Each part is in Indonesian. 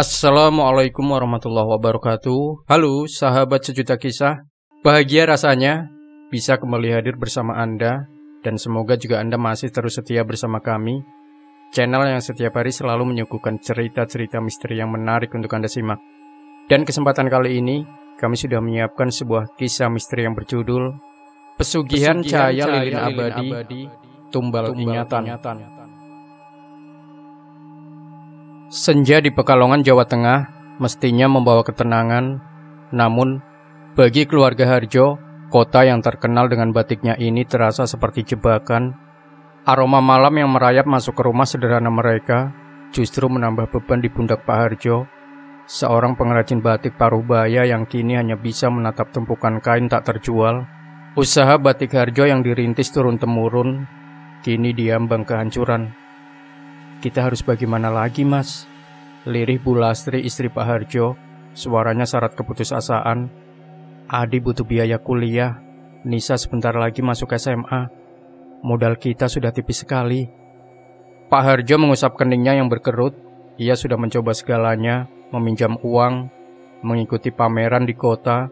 Assalamualaikum warahmatullahi wabarakatuh. Halo sahabat sejuta kisah. Bahagia rasanya bisa kembali hadir bersama Anda. Dan semoga juga Anda masih terus setia bersama kami, channel yang setiap hari selalu menyuguhkan cerita-cerita misteri yang menarik untuk Anda simak. Dan kesempatan kali ini kami sudah menyiapkan sebuah kisah misteri yang berjudul Pesugihan Cahaya Lilin Abadi, Tumbal Ingatan. Senja di Pekalongan, Jawa Tengah mestinya membawa ketenangan. Namun, bagi keluarga Harjo, kota yang terkenal dengan batiknya ini terasa seperti jebakan. Aroma malam yang merayap masuk ke rumah sederhana mereka justru menambah beban di pundak Pak Harjo, seorang pengrajin batik Parubaya yang kini hanya bisa menatap tumpukan kain tak terjual. Usaha batik Harjo yang dirintis turun-temurun kini diambang kehancuran. "Kita harus bagaimana lagi, Mas?" Lirih Bu Lastri, istri Pak Harjo. Suaranya syarat keputusasaan. "Adi butuh biaya kuliah. Nisa sebentar lagi masuk SMA. Modal kita sudah tipis sekali." Pak Harjo mengusap keningnya yang berkerut. Ia sudah mencoba segalanya, meminjam uang, mengikuti pameran di kota,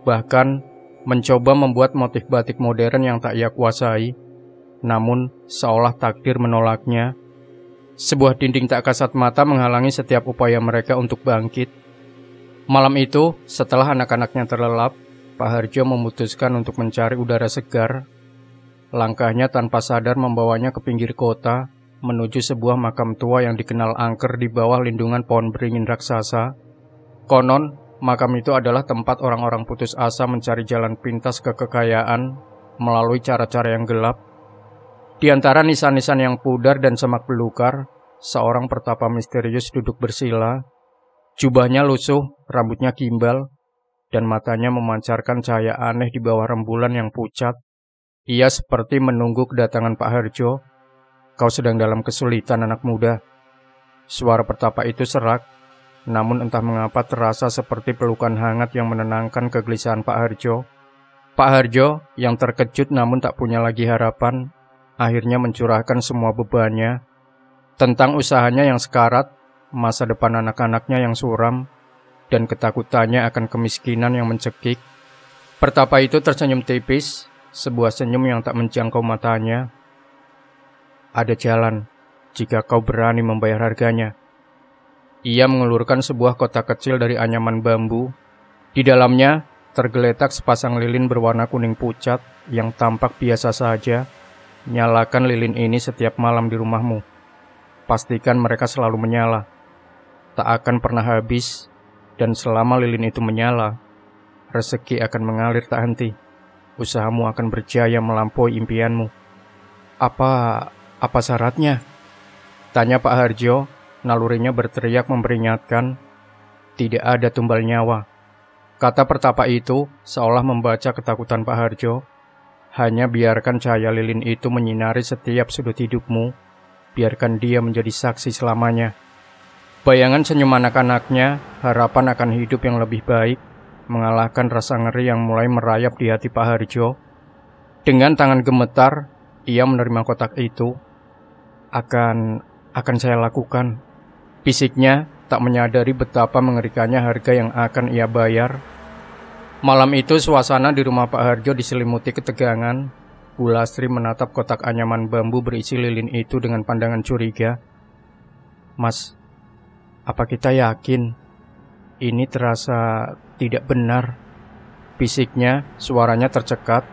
bahkan mencoba membuat motif batik modern yang tak ia kuasai. Namun, seolah takdir menolaknya. Sebuah dinding tak kasat mata menghalangi setiap upaya mereka untuk bangkit. Malam itu, setelah anak-anaknya terlelap, Pak Harjo memutuskan untuk mencari udara segar. Langkahnya tanpa sadar membawanya ke pinggir kota, menuju sebuah makam tua yang dikenal angker di bawah lindungan pohon beringin raksasa. Konon, makam itu adalah tempat orang-orang putus asa mencari jalan pintas ke kekayaan melalui cara-cara yang gelap. Di antara nisan-nisan yang pudar dan semak belukar, seorang pertapa misterius duduk bersila. Jubahnya lusuh, rambutnya gimbal, dan matanya memancarkan cahaya aneh di bawah rembulan yang pucat. Ia seperti menunggu kedatangan Pak Harjo. "Kau sedang dalam kesulitan, anak muda." Suara pertapa itu serak, namun entah mengapa terasa seperti pelukan hangat yang menenangkan kegelisahan Pak Harjo. Pak Harjo yang terkejut namun tak punya lagi harapan, akhirnya mencurahkan semua bebannya tentang usahanya yang sekarat, masa depan anak-anaknya yang suram, dan ketakutannya akan kemiskinan yang mencekik. Pertapa itu tersenyum tipis, sebuah senyum yang tak menjangkau matanya. "Ada jalan, jika kau berani membayar harganya." Ia mengulurkan sebuah kotak kecil dari anyaman bambu. Di dalamnya tergeletak sepasang lilin berwarna kuning pucat yang tampak biasa saja. "Nyalakan lilin ini setiap malam di rumahmu. Pastikan mereka selalu menyala. Tak akan pernah habis, dan selama lilin itu menyala, rezeki akan mengalir tak henti. Usahamu akan berjaya melampaui impianmu." Apa syaratnya?" tanya Pak Harjo. Nalurinya berteriak memperingatkan. "Tidak ada tumbal nyawa," kata pertapa itu seolah membaca ketakutan Pak Harjo. "Hanya biarkan cahaya lilin itu menyinari setiap sudut hidupmu. Biarkan dia menjadi saksi selamanya." Bayangan senyum anak-anaknya, harapan akan hidup yang lebih baik, mengalahkan rasa ngeri yang mulai merayap di hati Pak Harjo. Dengan tangan gemetar, ia menerima kotak itu. Akan saya lakukan," bisiknya, tak menyadari betapa mengerikannya harga yang akan ia bayar. Malam itu suasana di rumah Pak Harjo diselimuti ketegangan. Bu Lastri menatap kotak anyaman bambu berisi lilin itu dengan pandangan curiga. "Mas, apa kita yakin? Ini terasa tidak benar," bisiknya, suaranya tercekat.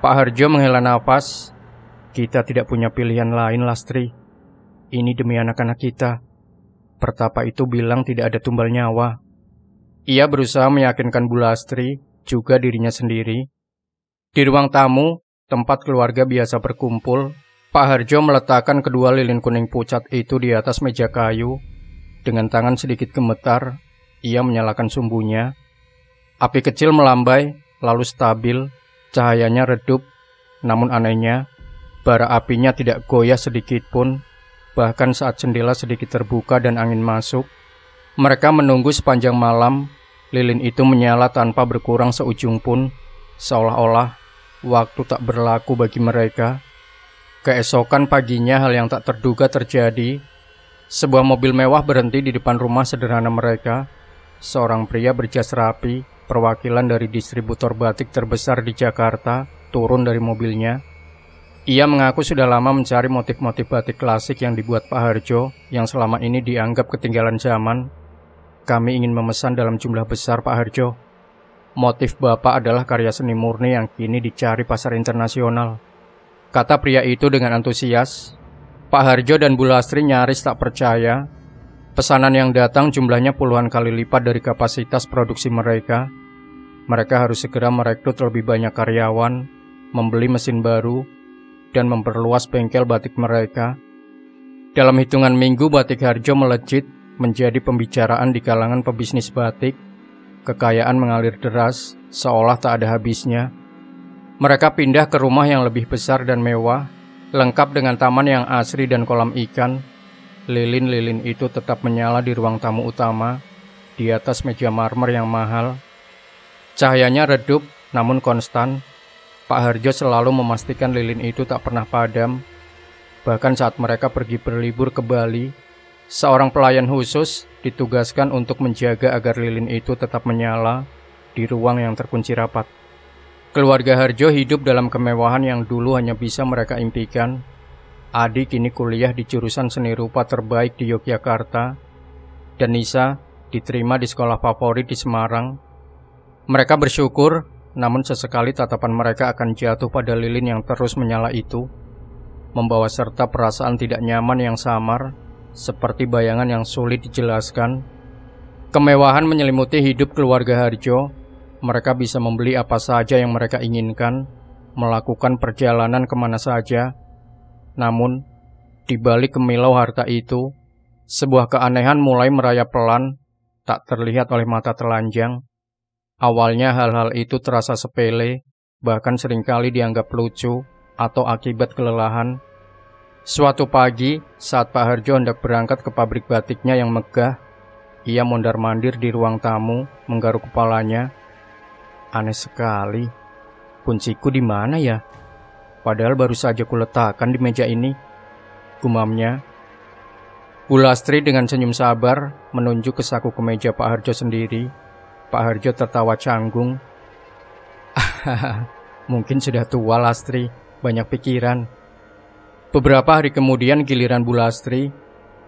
Pak Harjo menghela nafas. "Kita tidak punya pilihan lain, Lastri. Ini demi anak-anak kita." Pertapa itu bilang tidak ada tumbal nyawa. Ia berusaha meyakinkan Bu Lastri, juga dirinya sendiri. Di ruang tamu, tempat keluarga biasa berkumpul, Pak Harjo meletakkan kedua lilin kuning pucat itu di atas meja kayu. Dengan tangan sedikit gemetar, ia menyalakan sumbunya. Api kecil melambai, lalu stabil, cahayanya redup. Namun anehnya, bara apinya tidak goyah sedikit pun. Bahkan saat jendela sedikit terbuka dan angin masuk, mereka menunggu sepanjang malam. Lilin itu menyala tanpa berkurang seujung pun, seolah-olah waktu tak berlaku bagi mereka. Keesokan paginya hal yang tak terduga terjadi. Sebuah mobil mewah berhenti di depan rumah sederhana mereka. Seorang pria berjas rapi, perwakilan dari distributor batik terbesar di Jakarta, turun dari mobilnya. Ia mengaku sudah lama mencari motif-motif batik klasik yang dibuat Pak Harjo, yang selama ini dianggap ketinggalan zaman. Kami ingin memesan dalam jumlah besar, Pak Harjo. Motif Bapak adalah karya seni murni yang kini dicari pasar internasional, kata pria itu dengan antusias. Pak Harjo dan Bu Lastri nyaris tak percaya. Pesanan yang datang jumlahnya puluhan kali lipat dari kapasitas produksi mereka. Mereka harus segera merekrut lebih banyak karyawan, membeli mesin baru, dan memperluas bengkel batik mereka. Dalam hitungan minggu, Batik Harjo melejit menjadi pembicaraan di kalangan pebisnis batik. Kekayaan mengalir deras, seolah tak ada habisnya. Mereka pindah ke rumah yang lebih besar dan mewah, lengkap dengan taman yang asri dan kolam ikan. Lilin-lilin itu tetap menyala di ruang tamu utama, di atas meja marmer yang mahal. Cahayanya redup, namun konstan. Pak Harjo selalu memastikan lilin itu tak pernah padam. Bahkan saat mereka pergi berlibur ke Bali, seorang pelayan khusus ditugaskan untuk menjaga agar lilin itu tetap menyala di ruang yang terkunci rapat. Keluarga Harjo hidup dalam kemewahan yang dulu hanya bisa mereka impikan. Adi kini kuliah di jurusan seni rupa terbaik di Yogyakarta, dan Nisa diterima di sekolah favorit di Semarang. Mereka bersyukur, namun sesekali tatapan mereka akan jatuh pada lilin yang terus menyala itu, membawa serta perasaan tidak nyaman yang samar, seperti bayangan yang sulit dijelaskan. Kemewahan menyelimuti hidup keluarga Harjo. Mereka bisa membeli apa saja yang mereka inginkan, melakukan perjalanan kemana saja. Namun, di balik kemilau harta itu, sebuah keanehan mulai merayap pelan, tak terlihat oleh mata telanjang. Awalnya hal-hal itu terasa sepele, bahkan seringkali dianggap lucu atau akibat kelelahan. Suatu pagi, saat Pak Harjo hendak berangkat ke pabrik batiknya yang megah, ia mondar-mandir di ruang tamu, menggaruk kepalanya. Aneh sekali, kunciku di mana ya? Padahal baru saja kuletakkan di meja ini, gumamnya. Bu Lastri dengan senyum sabar menunjuk ke saku kemeja Pak Harjo sendiri. Pak Harjo tertawa canggung. Mungkin sudah tua Lastri, banyak pikiran. Beberapa hari kemudian giliran Bu Lastri.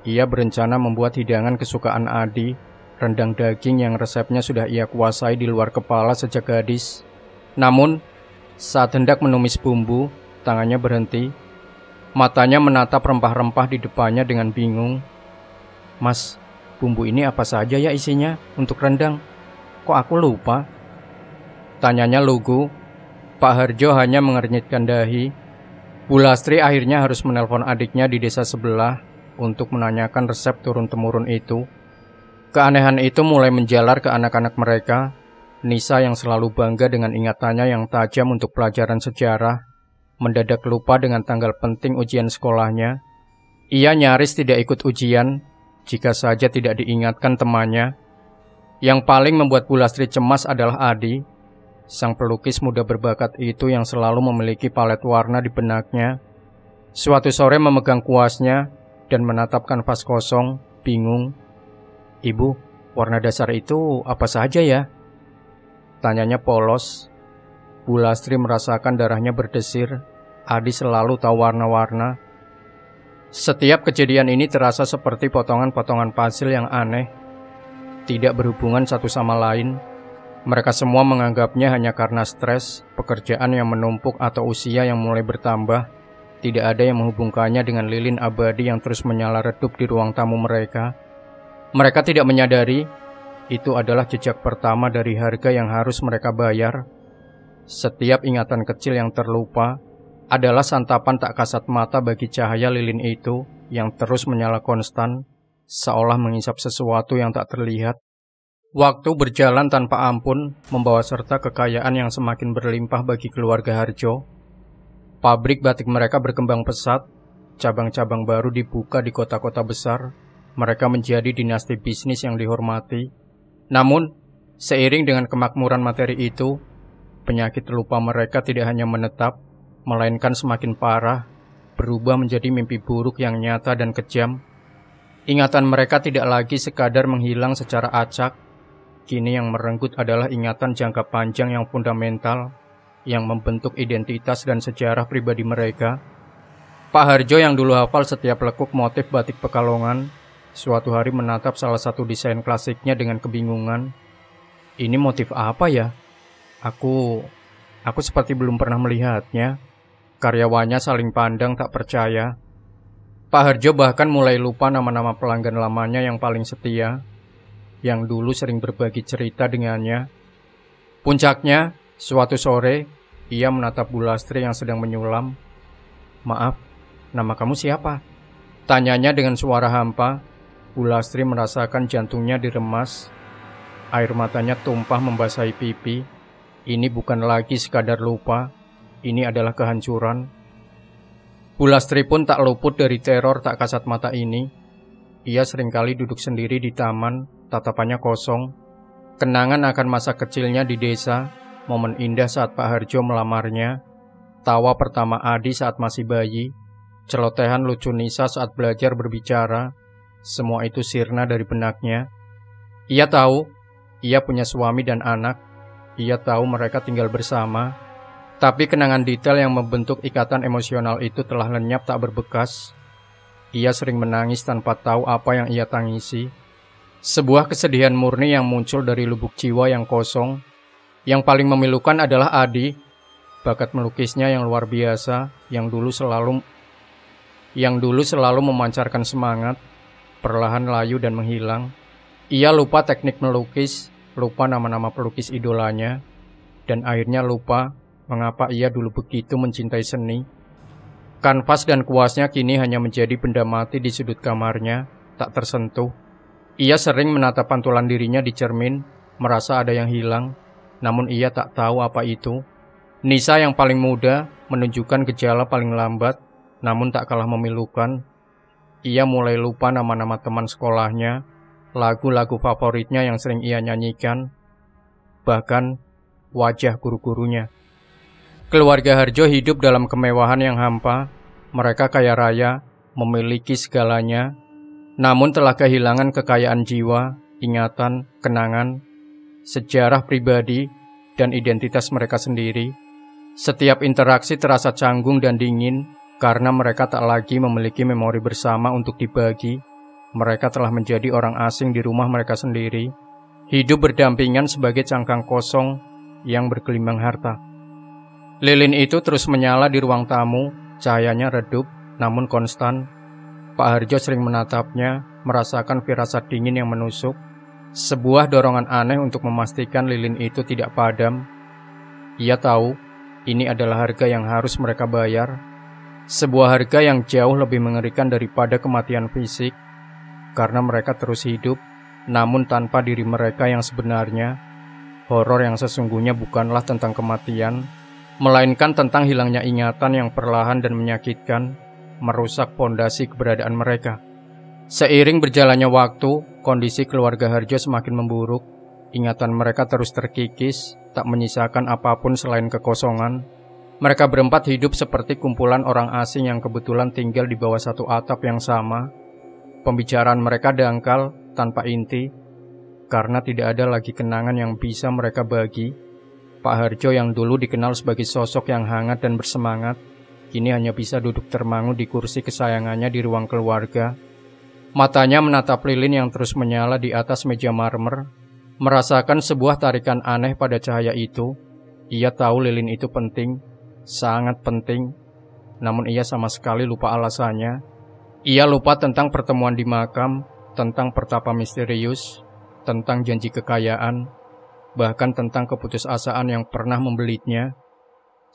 Ia berencana membuat hidangan kesukaan Adi, rendang daging yang resepnya sudah ia kuasai di luar kepala sejak gadis. Namun, saat hendak menumis bumbu, tangannya berhenti. Matanya menatap rempah-rempah di depannya dengan bingung. Mas, bumbu ini apa saja ya isinya untuk rendang? Kok aku lupa? Tanyanya lugu. Pak Harjo hanya mengernyitkan dahi. Bu Lastri akhirnya harus menelpon adiknya di desa sebelah untuk menanyakan resep turun-temurun itu. Keanehan itu mulai menjalar ke anak-anak mereka. Nisa yang selalu bangga dengan ingatannya yang tajam untuk pelajaran sejarah, mendadak lupa dengan tanggal penting ujian sekolahnya. Ia nyaris tidak ikut ujian, jika saja tidak diingatkan temannya. Yang paling membuat Bu Lastri cemas adalah Adi, sang pelukis muda berbakat itu yang selalu memiliki palet warna di benaknya. Suatu sore memegang kuasnya dan menatap kanvas kosong, bingung. Ibu, warna dasar itu apa saja ya? Tanyanya polos. Bu Lastri merasakan darahnya berdesir. Adi selalu tahu warna-warna. Setiap kejadian ini terasa seperti potongan-potongan puzzle yang aneh, tidak berhubungan satu sama lain. Mereka semua menganggapnya hanya karena stres, pekerjaan yang menumpuk atau usia yang mulai bertambah. Tidak ada yang menghubungkannya dengan lilin abadi yang terus menyala redup di ruang tamu mereka. Mereka tidak menyadari itu adalah jejak pertama dari harga yang harus mereka bayar. Setiap ingatan kecil yang terlupa adalah santapan tak kasat mata bagi cahaya lilin itu yang terus menyala konstan, seolah mengisap sesuatu yang tak terlihat. Waktu berjalan tanpa ampun, membawa serta kekayaan yang semakin berlimpah bagi keluarga Harjo. Pabrik batik mereka berkembang pesat, cabang-cabang baru dibuka di kota-kota besar. Mereka menjadi dinasti bisnis yang dihormati. Namun, seiring dengan kemakmuran materi itu, penyakit lupa mereka tidak hanya menetap, melainkan semakin parah, berubah menjadi mimpi buruk yang nyata dan kejam. Ingatan mereka tidak lagi sekadar menghilang secara acak. Kini yang merenggut adalah ingatan jangka panjang yang fundamental, yang membentuk identitas dan sejarah pribadi mereka. Pak Harjo yang dulu hafal setiap lekuk motif batik Pekalongan, suatu hari menatap salah satu desain klasiknya dengan kebingungan. Ini motif apa ya? Aku seperti belum pernah melihatnya. Karyawannya saling pandang tak percaya. Pak Harjo bahkan mulai lupa nama-nama pelanggan lamanya yang paling setia, yang dulu sering berbagi cerita dengannya. Puncaknya, suatu sore, ia menatap Bu Lastri yang sedang menyulam. "Maaf, nama kamu siapa?" Tanyanya dengan suara hampa. Bu Lastri merasakan jantungnya diremas. Air matanya tumpah membasahi pipi. Ini bukan lagi sekadar lupa, ini adalah kehancuran. Bu Lastri pun tak luput dari teror tak kasat mata ini. Ia seringkali duduk sendiri di taman, tatapannya kosong. Kenangan akan masa kecilnya di desa, momen indah saat Pak Harjo melamarnya, tawa pertama Adi saat masih bayi, celotehan lucu Nisa saat belajar berbicara, semua itu sirna dari benaknya. Ia tahu, ia punya suami dan anak, ia tahu mereka tinggal bersama, tapi kenangan detail yang membentuk ikatan emosional itu telah lenyap tak berbekas. Ia sering menangis tanpa tahu apa yang ia tangisi. Sebuah kesedihan murni yang muncul dari lubuk jiwa yang kosong. Yang paling memilukan adalah Adi. Bakat melukisnya yang luar biasa, yang dulu selalu memancarkan semangat, perlahan layu dan menghilang. Ia lupa teknik melukis, lupa nama-nama pelukis idolanya, dan akhirnya lupa mengapa ia dulu begitu mencintai seni. Kanvas dan kuasnya kini hanya menjadi benda mati di sudut kamarnya, tak tersentuh. Ia sering menatap pantulan dirinya di cermin, merasa ada yang hilang, namun ia tak tahu apa itu. Nisa yang paling muda menunjukkan gejala paling lambat, namun tak kalah memilukan. Ia mulai lupa nama-nama teman sekolahnya, lagu-lagu favoritnya yang sering ia nyanyikan, bahkan wajah guru-gurunya. Keluarga Harjo hidup dalam kemewahan yang hampa. Mereka kaya raya, memiliki segalanya, namun telah kehilangan kekayaan jiwa, ingatan, kenangan, sejarah pribadi, dan identitas mereka sendiri. Setiap interaksi terasa canggung dan dingin, karena mereka tak lagi memiliki memori bersama untuk dibagi. Mereka telah menjadi orang asing di rumah mereka sendiri, hidup berdampingan sebagai cangkang kosong yang bergelimang harta. Lilin itu terus menyala di ruang tamu, cahayanya redup, namun konstan. Pak Harjo sering menatapnya, merasakan firasat dingin yang menusuk. Sebuah dorongan aneh untuk memastikan lilin itu tidak padam. Ia tahu, ini adalah harga yang harus mereka bayar. Sebuah harga yang jauh lebih mengerikan daripada kematian fisik. Karena mereka terus hidup, namun tanpa diri mereka yang sebenarnya. Horor yang sesungguhnya bukanlah tentang kematian, melainkan tentang hilangnya ingatan yang perlahan dan menyakitkan, merusak pondasi keberadaan mereka. Seiring berjalannya waktu, kondisi keluarga Harjo semakin memburuk. Ingatan mereka terus terkikis, tak menyisakan apapun selain kekosongan. Mereka berempat hidup seperti kumpulan orang asing yang kebetulan tinggal di bawah satu atap yang sama. Pembicaraan mereka dangkal, tanpa inti, karena tidak ada lagi kenangan yang bisa mereka bagi. Pak Harjo yang dulu dikenal sebagai sosok yang hangat dan bersemangat, kini hanya bisa duduk termangu di kursi kesayangannya di ruang keluarga. Matanya menatap lilin yang terus menyala di atas meja marmer, merasakan sebuah tarikan aneh pada cahaya itu. Ia tahu lilin itu penting, sangat penting, namun ia sama sekali lupa alasannya. Ia lupa tentang pertemuan di makam, tentang pertapa misterius, tentang janji kekayaan, bahkan tentang keputusasaan yang pernah membelitnya.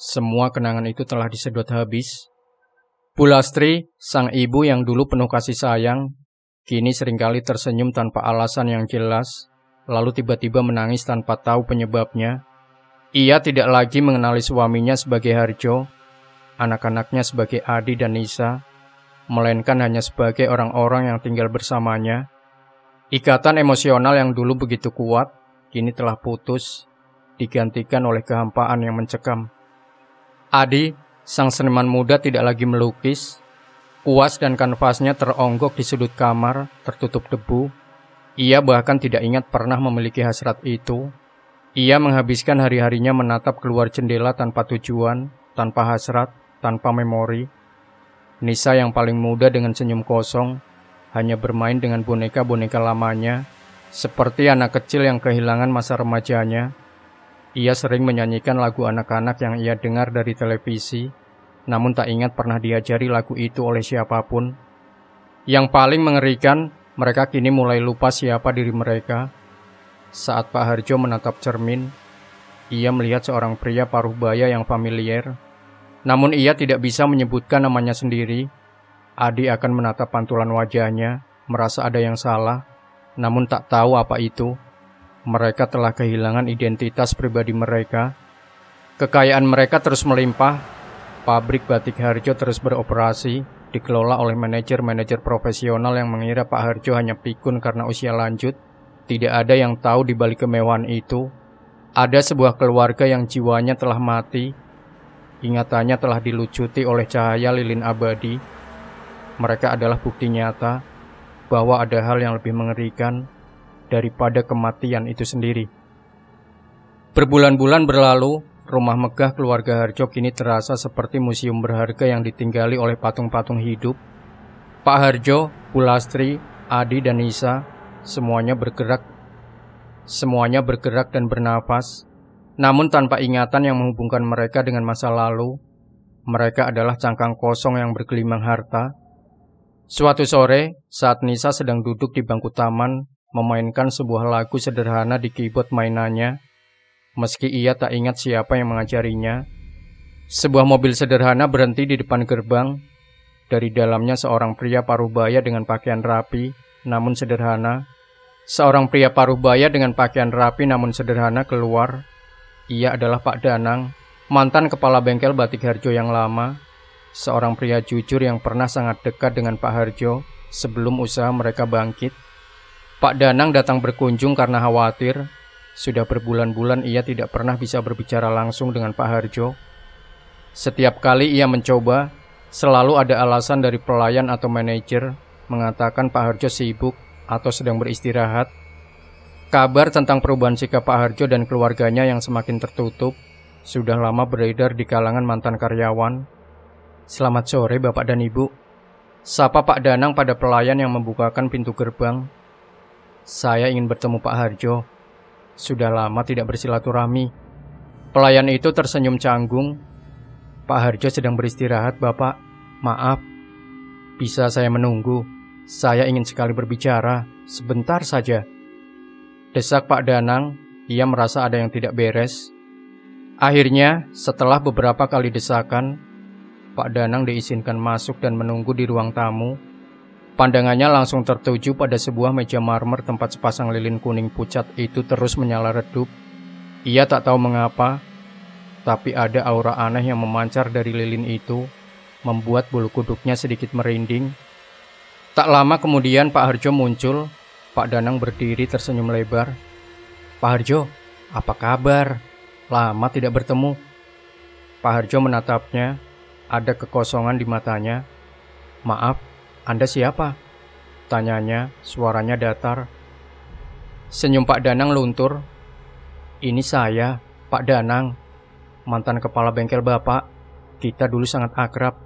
Semua kenangan itu telah disedot habis. Bu Lastri, sang ibu yang dulu penuh kasih sayang, kini seringkali tersenyum tanpa alasan yang jelas, lalu tiba-tiba menangis tanpa tahu penyebabnya. Ia tidak lagi mengenali suaminya sebagai Harjo, anak-anaknya sebagai Adi dan Nisa, melainkan hanya sebagai orang-orang yang tinggal bersamanya. Ikatan emosional yang dulu begitu kuat, kini telah putus, digantikan oleh kehampaan yang mencekam. Adi, sang seniman muda tidak lagi melukis. Kuas dan kanvasnya teronggok di sudut kamar, tertutup debu. Ia bahkan tidak ingat pernah memiliki hasrat itu. Ia menghabiskan hari-harinya menatap keluar jendela tanpa tujuan, tanpa hasrat, tanpa memori. Nisa yang paling muda dengan senyum kosong, hanya bermain dengan boneka-boneka lamanya, seperti anak kecil yang kehilangan masa remajanya. Ia sering menyanyikan lagu anak-anak yang ia dengar dari televisi, namun tak ingat pernah diajari lagu itu oleh siapapun. Yang paling mengerikan, mereka kini mulai lupa siapa diri mereka. Saat Pak Harjo menatap cermin, ia melihat seorang pria paruh baya yang familiar. Namun ia tidak bisa menyebutkan namanya sendiri. Adi akan menatap pantulan wajahnya, merasa ada yang salah, namun tak tahu apa itu. Mereka telah kehilangan identitas pribadi mereka. Kekayaan mereka terus melimpah. Pabrik batik Harjo terus beroperasi, dikelola oleh manajer-manajer profesional yang mengira Pak Harjo hanya pikun karena usia lanjut. Tidak ada yang tahu di balik kemewahan itu. Ada sebuah keluarga yang jiwanya telah mati. Ingatannya telah dilucuti oleh cahaya lilin abadi. Mereka adalah bukti nyata bahwa ada hal yang lebih mengerikan daripada kematian itu sendiri. Berbulan-bulan berlalu, rumah megah keluarga Harjo kini terasa seperti museum berharga yang ditinggali oleh patung-patung hidup. Pak Harjo, Bu Lastri, Adi dan Nisa, semuanya bergerak dan bernafas. Namun tanpa ingatan yang menghubungkan mereka dengan masa lalu. Mereka adalah cangkang kosong yang bergelimang harta. Suatu sore, saat Nisa sedang duduk di bangku taman, memainkan sebuah lagu sederhana di keyboard mainannya, meski ia tak ingat siapa yang mengajarinya, sebuah mobil sederhana berhenti di depan gerbang. Dari dalamnya seorang pria paruh-baya dengan pakaian rapi, namun sederhana. Seorang pria paruh-baya dengan pakaian rapi namun sederhana keluar. Ia adalah Pak Danang, mantan kepala bengkel batik Harjo yang lama. Seorang pria jujur yang pernah sangat dekat dengan Pak Harjo sebelum usaha mereka bangkit. Pak Danang datang berkunjung karena khawatir. Sudah berbulan-bulan ia tidak pernah bisa berbicara langsung dengan Pak Harjo. Setiap kali ia mencoba, selalu ada alasan dari pelayan atau manajer mengatakan Pak Harjo sibuk atau sedang beristirahat. Kabar tentang perubahan sikap Pak Harjo dan keluarganya yang semakin tertutup sudah lama beredar di kalangan mantan karyawan. "Selamat sore Bapak dan Ibu," sapa Pak Danang pada pelayan yang membukakan pintu gerbang. "Saya ingin bertemu Pak Harjo. Sudah lama tidak bersilaturahmi." Pelayan itu tersenyum canggung. "Pak Harjo sedang beristirahat, Bapak. Maaf. Bisa saya menunggu? Saya ingin sekali berbicara, sebentar saja," desak Pak Danang. Ia merasa ada yang tidak beres. Akhirnya, setelah beberapa kali desakan, Pak Danang diizinkan masuk dan menunggu di ruang tamu. Pandangannya langsung tertuju pada sebuah meja marmer tempat sepasang lilin kuning pucat itu terus menyala redup. Ia tak tahu mengapa, tapi ada aura aneh yang memancar dari lilin itu, membuat bulu kuduknya sedikit merinding. Tak lama kemudian Pak Harjo muncul. Pak Danang berdiri tersenyum lebar. "Pak Harjo, apa kabar? Lama tidak bertemu." Pak Harjo menatapnya. Ada kekosongan di matanya. "Maaf, Anda siapa?" tanyanya, suaranya datar. Senyum Pak Danang luntur. "Ini saya, Pak Danang, mantan kepala bengkel Bapak. Kita dulu sangat akrab."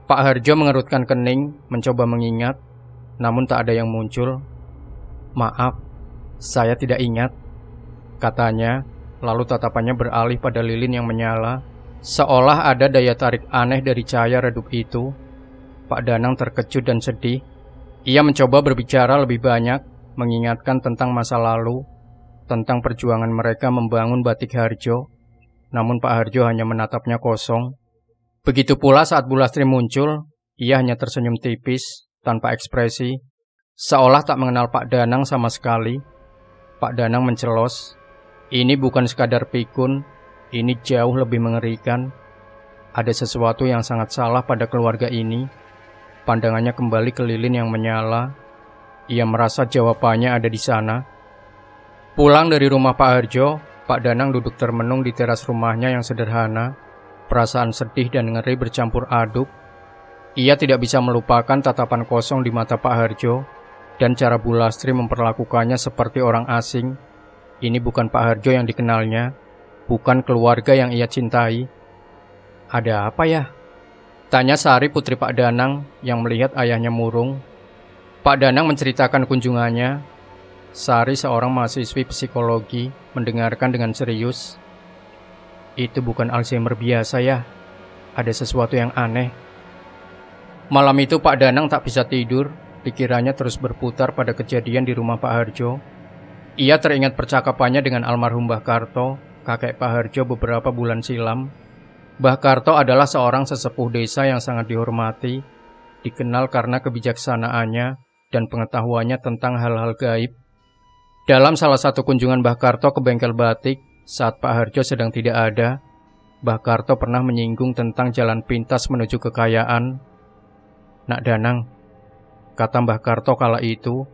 Pak Harjo mengerutkan kening, mencoba mengingat, namun tak ada yang muncul. "Maaf, saya tidak ingat," katanya, lalu tatapannya beralih pada lilin yang menyala. Seolah ada daya tarik aneh dari cahaya redup itu. Pak Danang terkejut dan sedih. Ia mencoba berbicara lebih banyak, mengingatkan tentang masa lalu, tentang perjuangan mereka membangun batik Harjo. Namun Pak Harjo hanya menatapnya kosong. Begitu pula saat Bu Lastri muncul, ia hanya tersenyum tipis, tanpa ekspresi, seolah tak mengenal Pak Danang sama sekali. Pak Danang mencelos, "Ini bukan sekadar pikun, ini jauh lebih mengerikan. Ada sesuatu yang sangat salah pada keluarga ini." Pandangannya kembali ke lilin yang menyala. Ia merasa jawabannya ada di sana. Pulang dari rumah Pak Harjo, Pak Danang duduk termenung di teras rumahnya yang sederhana. Perasaan sedih dan ngeri bercampur aduk. Ia tidak bisa melupakan tatapan kosong di mata Pak Harjo dan cara Bu Lastri memperlakukannya seperti orang asing. Ini bukan Pak Harjo yang dikenalnya, bukan keluarga yang ia cintai. Ada apa ya? Tanya Sari, putri Pak Danang yang melihat ayahnya murung. Pak Danang menceritakan kunjungannya. Sari, seorang mahasiswi psikologi, mendengarkan dengan serius. Itu bukan Alzheimer biasa ya, ada sesuatu yang aneh. Malam itu Pak Danang tak bisa tidur, pikirannya terus berputar pada kejadian di rumah Pak Harjo. Ia teringat percakapannya dengan almarhum Mbah Karto, kakek Pak Harjo beberapa bulan silam. Mbah Karto adalah seorang sesepuh desa yang sangat dihormati, dikenal karena kebijaksanaannya dan pengetahuannya tentang hal-hal gaib. Dalam salah satu kunjungan Mbah Karto ke bengkel batik, saat Pak Harjo sedang tidak ada, Mbah Karto pernah menyinggung tentang jalan pintas menuju kekayaan. Nak Danang, kata Mbah Karto kala itu,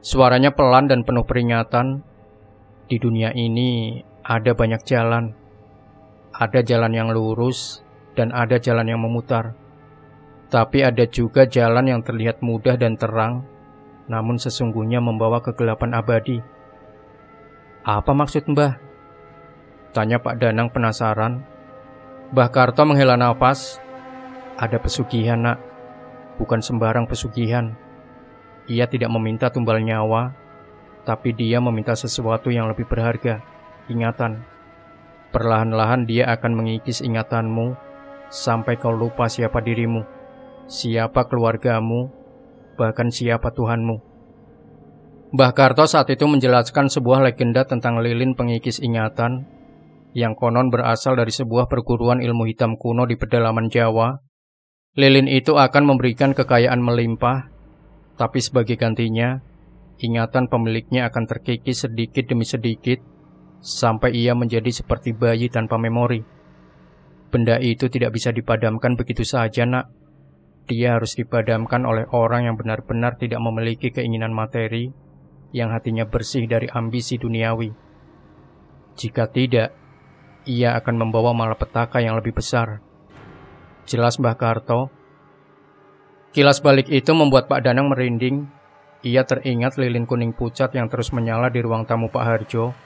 suaranya pelan dan penuh peringatan. Di dunia ini ada banyak jalan. Ada jalan yang lurus dan ada jalan yang memutar. Tapi ada juga jalan yang terlihat mudah dan terang, namun sesungguhnya membawa kegelapan abadi. Apa maksud Mbah? Tanya Pak Danang penasaran. Mbah Karto menghela nafas. Ada pesugihan, nak. Bukan sembarang pesugihan. Ia tidak meminta tumbal nyawa, tapi dia meminta sesuatu yang lebih berharga, ingatan. Perlahan-lahan dia akan mengikis ingatanmu sampai kau lupa siapa dirimu, siapa keluargamu, bahkan siapa Tuhanmu. Mbah Karto saat itu menjelaskan sebuah legenda tentang lilin pengikis ingatan yang konon berasal dari sebuah perguruan ilmu hitam kuno di pedalaman Jawa. Lilin itu akan memberikan kekayaan melimpah, tapi sebagai gantinya, ingatan pemiliknya akan terkikis sedikit demi sedikit, sampai ia menjadi seperti bayi tanpa memori. Benda itu tidak bisa dipadamkan begitu saja, nak. Dia harus dipadamkan oleh orang yang benar-benar tidak memiliki keinginan materi, yang hatinya bersih dari ambisi duniawi. Jika tidak, ia akan membawa malapetaka yang lebih besar. Jelas Mbah Karto. Kilas balik itu membuat Pak Danang merinding. Ia teringat lilin kuning pucat yang terus menyala di ruang tamu Pak Harjo.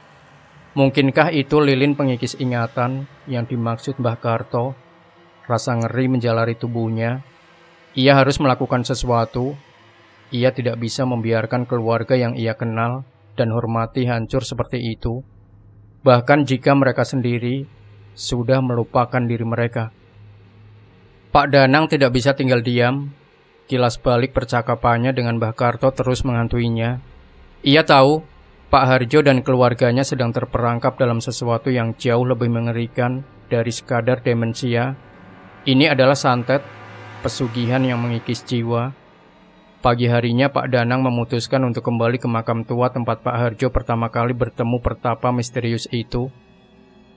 Mungkinkah itu lilin pengikis ingatan yang dimaksud Mbah Karto? Rasa ngeri menjalari tubuhnya. Ia harus melakukan sesuatu. Ia tidak bisa membiarkan keluarga yang ia kenal dan hormati hancur seperti itu. Bahkan jika mereka sendiri sudah melupakan diri mereka. Pak Danang tidak bisa tinggal diam. Kilas balik percakapannya dengan Mbah Karto terus menghantuinya. Ia tahu Pak Harjo dan keluarganya sedang terperangkap dalam sesuatu yang jauh lebih mengerikan dari sekadar demensia. Ini adalah santet, pesugihan yang mengikis jiwa. Pagi harinya Pak Danang memutuskan untuk kembali ke makam tua tempat Pak Harjo pertama kali bertemu pertapa misterius itu.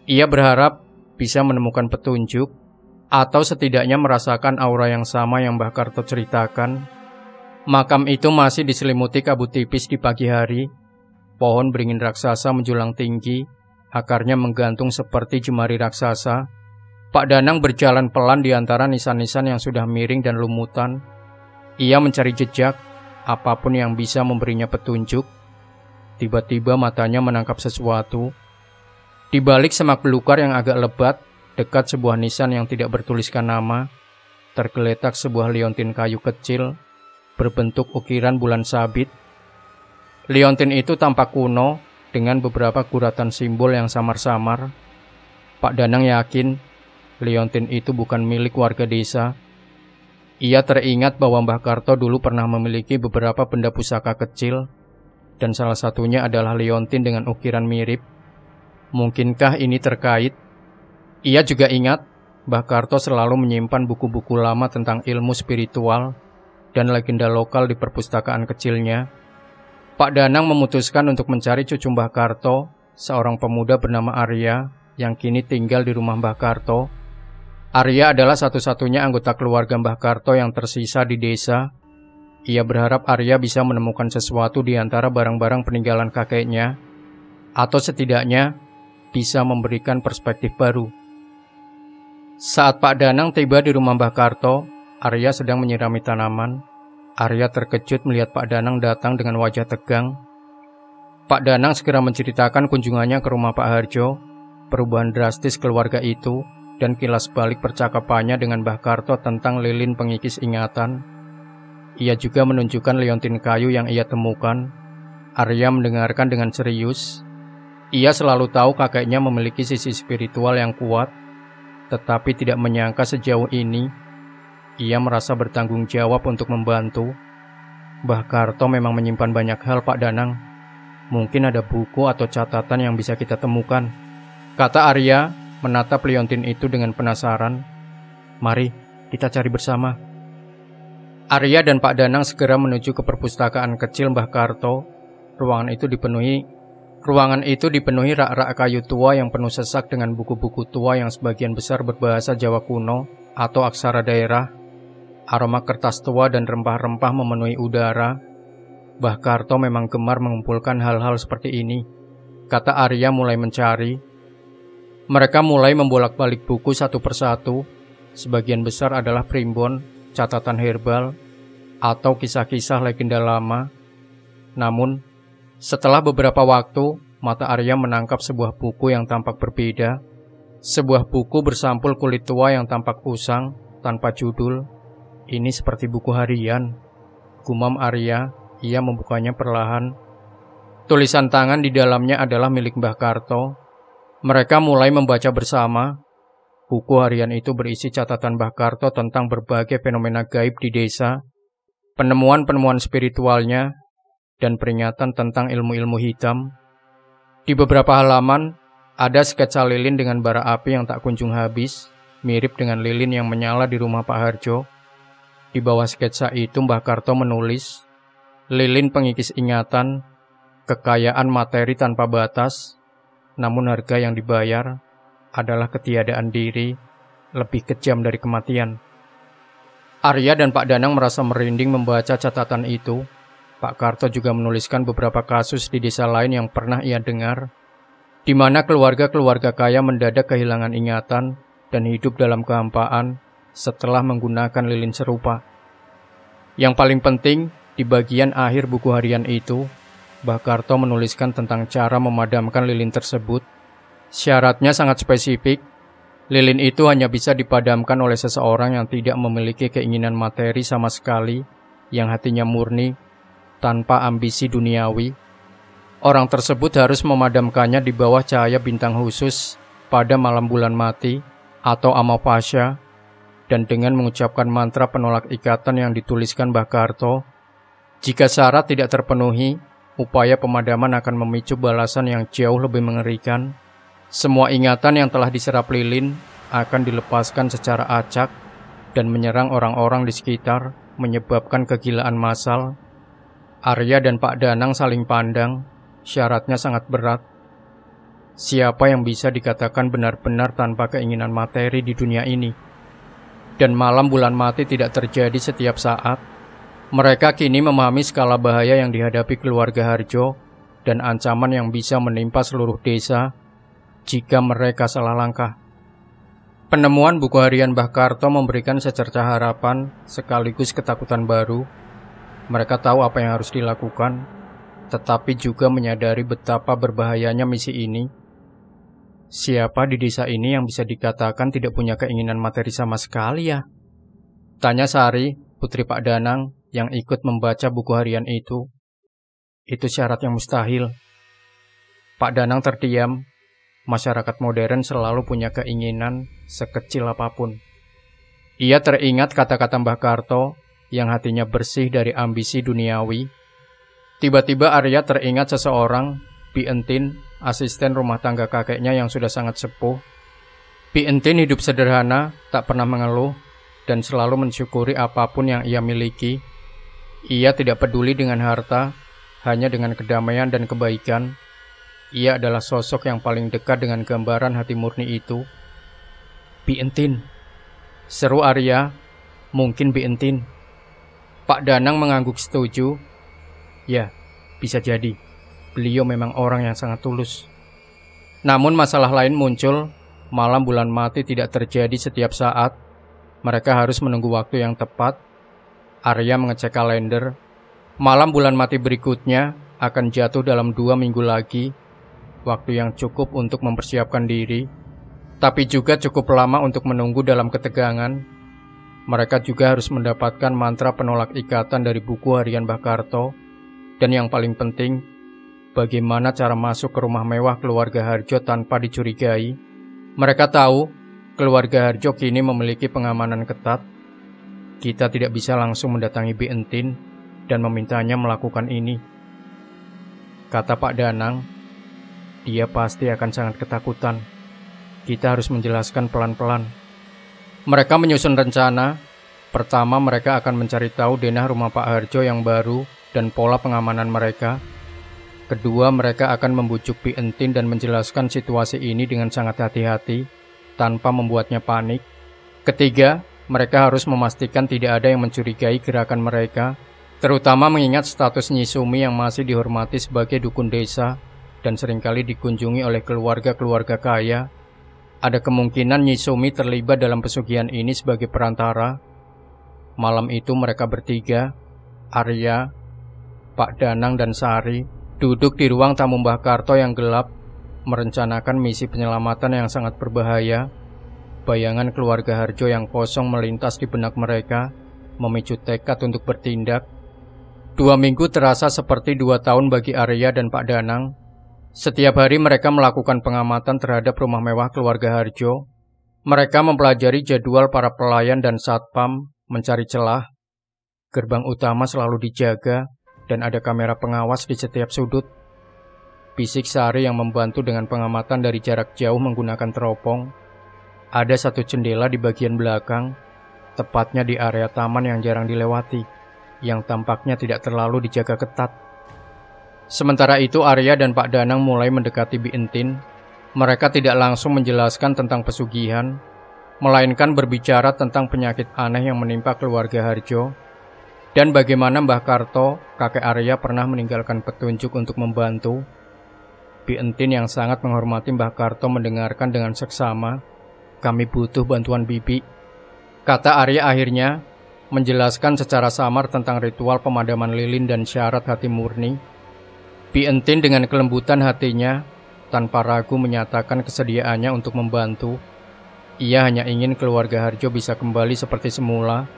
Ia berharap bisa menemukan petunjuk, atau setidaknya merasakan aura yang sama yang Mbah Karto ceritakan. Makam itu masih diselimuti kabut tipis di pagi hari. Pohon beringin raksasa menjulang tinggi, akarnya menggantung seperti jemari raksasa. Pak Danang berjalan pelan di antara nisan-nisan yang sudah miring dan lumutan. Ia mencari jejak, apapun yang bisa memberinya petunjuk. Tiba-tiba matanya menangkap sesuatu. Di balik semak belukar yang agak lebat, dekat sebuah nisan yang tidak bertuliskan nama, tergeletak sebuah liontin kayu kecil, berbentuk ukiran bulan sabit. Liontin itu tampak kuno, dengan beberapa guratan simbol yang samar-samar. Pak Danang yakin, liontin itu bukan milik warga desa. Ia teringat bahwa Mbah Karto dulu pernah memiliki beberapa benda pusaka kecil, dan salah satunya adalah liontin dengan ukiran mirip. Mungkinkah ini terkait? Ia juga ingat, Mbah Karto selalu menyimpan buku-buku lama tentang ilmu spiritual dan legenda lokal di perpustakaan kecilnya. Pak Danang memutuskan untuk mencari cucu Mbah Karto, seorang pemuda bernama Arya yang kini tinggal di rumah Mbah Karto. Arya adalah satu-satunya anggota keluarga Mbah Karto yang tersisa di desa. Ia berharap Arya bisa menemukan sesuatu di antara barang-barang peninggalan kakeknya, atau setidaknya bisa memberikan perspektif baru. Saat Pak Danang tiba di rumah Mbah Karto, Arya sedang menyirami tanaman. Arya terkejut melihat Pak Danang datang dengan wajah tegang. Pak Danang segera menceritakan kunjungannya ke rumah Pak Harjo, perubahan drastis keluarga itu, dan kilas balik percakapannya dengan Mbah Karto tentang lilin pengikis ingatan. Ia juga menunjukkan leontin kayu yang ia temukan. Arya mendengarkan dengan serius. Ia selalu tahu kakeknya memiliki sisi spiritual yang kuat, tetapi tidak menyangka sejauh ini. Ia merasa bertanggung jawab untuk membantu. Mbah Karto memang menyimpan banyak hal, Pak Danang. Mungkin ada buku atau catatan yang bisa kita temukan, kata Arya menatap leontin itu dengan penasaran. Mari kita cari bersama. Arya dan Pak Danang segera menuju ke perpustakaan kecil Mbah Karto. Ruangan itu dipenuhi rak-rak kayu tua yang penuh sesak dengan buku-buku tua yang sebagian besar berbahasa Jawa kuno atau aksara daerah. Aroma kertas tua dan rempah-rempah memenuhi udara. Mbah Karto memang gemar mengumpulkan hal-hal seperti ini, kata Arya mulai mencari. Mereka mulai membolak-balik buku satu persatu. Sebagian besar adalah primbon, catatan herbal, atau kisah-kisah legenda lama. Namun, setelah beberapa waktu, mata Arya menangkap sebuah buku yang tampak berbeda. Sebuah buku bersampul kulit tua yang tampak usang, tanpa judul. Ini seperti buku harian, gumam Arya. Ia membukanya perlahan. Tulisan tangan di dalamnya adalah milik Mbah Karto. Mereka mulai membaca bersama. Buku harian itu berisi catatan Mbah Karto tentang berbagai fenomena gaib di desa, penemuan-penemuan spiritualnya, dan peringatan tentang ilmu-ilmu hitam. Di beberapa halaman, ada sketsa lilin dengan bara api yang tak kunjung habis, mirip dengan lilin yang menyala di rumah Pak Harjo. Di bawah sketsa itu Mbah Karto menulis, lilin pengikis ingatan, kekayaan materi tanpa batas, namun harga yang dibayar adalah ketiadaan diri, lebih kejam dari kematian. Arya dan Pak Danang merasa merinding membaca catatan itu. Pak Karto juga menuliskan beberapa kasus di desa lain yang pernah ia dengar, di mana keluarga-keluarga kaya mendadak kehilangan ingatan dan hidup dalam kehampaan setelah menggunakan lilin serupa. Yang paling penting, di bagian akhir buku harian itu, Mbah Karto menuliskan tentang cara memadamkan lilin tersebut. Syaratnya sangat spesifik. Lilin itu hanya bisa dipadamkan oleh seseorang yang tidak memiliki keinginan materi sama sekali, yang hatinya murni, tanpa ambisi duniawi. Orang tersebut harus memadamkannya di bawah cahaya bintang khusus pada malam bulan mati atau Amavasya, dan dengan mengucapkan mantra penolak ikatan yang dituliskan Mbah Karto. Jika syarat tidak terpenuhi, upaya pemadaman akan memicu balasan yang jauh lebih mengerikan. Semua ingatan yang telah diserap lilin akan dilepaskan secara acak dan menyerang orang-orang di sekitar, menyebabkan kegilaan massal. Arya dan Pak Danang saling pandang. Syaratnya sangat berat. Siapa yang bisa dikatakan benar-benar tanpa keinginan materi di dunia ini? Dan malam bulan mati tidak terjadi setiap saat. Mereka kini memahami skala bahaya yang dihadapi keluarga Harjo dan ancaman yang bisa menimpa seluruh desa jika mereka salah langkah. Penemuan buku harian Mbah Karto memberikan secercah harapan sekaligus ketakutan baru. Mereka tahu apa yang harus dilakukan, tetapi juga menyadari betapa berbahayanya misi ini. Siapa di desa ini yang bisa dikatakan tidak punya keinginan materi sama sekali ya? Tanya Sari, putri Pak Danang, yang ikut membaca buku harian itu. Itu syarat yang mustahil. Pak Danang terdiam. Masyarakat modern selalu punya keinginan sekecil apapun. Ia teringat kata-kata Mbah Karto yang hatinya bersih dari ambisi duniawi. Tiba-tiba Arya teringat seseorang, Bi Entin, asisten rumah tangga kakeknya yang sudah sangat sepuh. Bi Entin hidup sederhana, tak pernah mengeluh, dan selalu mensyukuri apapun yang ia miliki. Ia tidak peduli dengan harta, hanya dengan kedamaian dan kebaikan. Ia adalah sosok yang paling dekat dengan gambaran hati murni itu. Bi Entin, seru Arya, mungkin Bi Entin. Pak Danang mengangguk setuju. Ya, bisa jadi. Beliau memang orang yang sangat tulus. Namun masalah lain muncul. Malam bulan mati tidak terjadi setiap saat. Mereka harus menunggu waktu yang tepat. Arya mengecek kalender. Malam bulan mati berikutnya akan jatuh dalam 2 minggu lagi. Waktu yang cukup untuk mempersiapkan diri, tapi juga cukup lama untuk menunggu dalam ketegangan. Mereka juga harus mendapatkan mantra penolak ikatan dari buku harian Mbah Karto. Dan yang paling penting, bagaimana cara masuk ke rumah mewah keluarga Harjo tanpa dicurigai. Mereka tahu keluarga Harjo kini memiliki pengamanan ketat. Kita tidak bisa langsung mendatangi Bi Entin dan memintanya melakukan ini. Kata Pak Danang, dia pasti akan sangat ketakutan. Kita harus menjelaskan pelan-pelan. Mereka menyusun rencana. Pertama, mereka akan mencari tahu denah rumah Pak Harjo yang baru dan pola pengamanan mereka. Kedua, mereka akan membujuk Bi Entin dan menjelaskan situasi ini dengan sangat hati-hati, tanpa membuatnya panik. Ketiga, mereka harus memastikan tidak ada yang mencurigai gerakan mereka, terutama mengingat status Nyi Sumi yang masih dihormati sebagai dukun desa dan seringkali dikunjungi oleh keluarga-keluarga kaya. Ada kemungkinan Nyi Sumi terlibat dalam pesugihan ini sebagai perantara. Malam itu mereka bertiga, Arya, Pak Danang dan Sari, duduk di ruang tamu Mbah Karto yang gelap, merencanakan misi penyelamatan yang sangat berbahaya. Bayangan keluarga Harjo yang kosong melintas di benak mereka, memicu tekad untuk bertindak. 2 minggu terasa seperti 2 tahun bagi Arya dan Pak Danang. Setiap hari mereka melakukan pengamatan terhadap rumah mewah keluarga Harjo. Mereka mempelajari jadwal para pelayan dan satpam, mencari celah. Gerbang utama selalu dijaga, dan ada kamera pengawas di setiap sudut. Bisik Sari yang membantu dengan pengamatan dari jarak jauh menggunakan teropong. Ada 1 jendela di bagian belakang, tepatnya di area taman yang jarang dilewati, yang tampaknya tidak terlalu dijaga ketat. Sementara itu Arya dan Pak Danang mulai mendekati Bi Entin. Mereka tidak langsung menjelaskan tentang pesugihan, melainkan berbicara tentang penyakit aneh yang menimpa keluarga Harjo, dan bagaimana Mbah Karto, kakek Arya pernah meninggalkan petunjuk untuk membantu. Bi Entin yang sangat menghormati Mbah Karto mendengarkan dengan seksama. Kami butuh bantuan Bibi, kata Arya akhirnya, menjelaskan secara samar tentang ritual pemadaman lilin dan syarat hati murni. Bi Entin dengan kelembutan hatinya, tanpa ragu menyatakan kesediaannya untuk membantu. Ia hanya ingin keluarga Harjo bisa kembali seperti semula.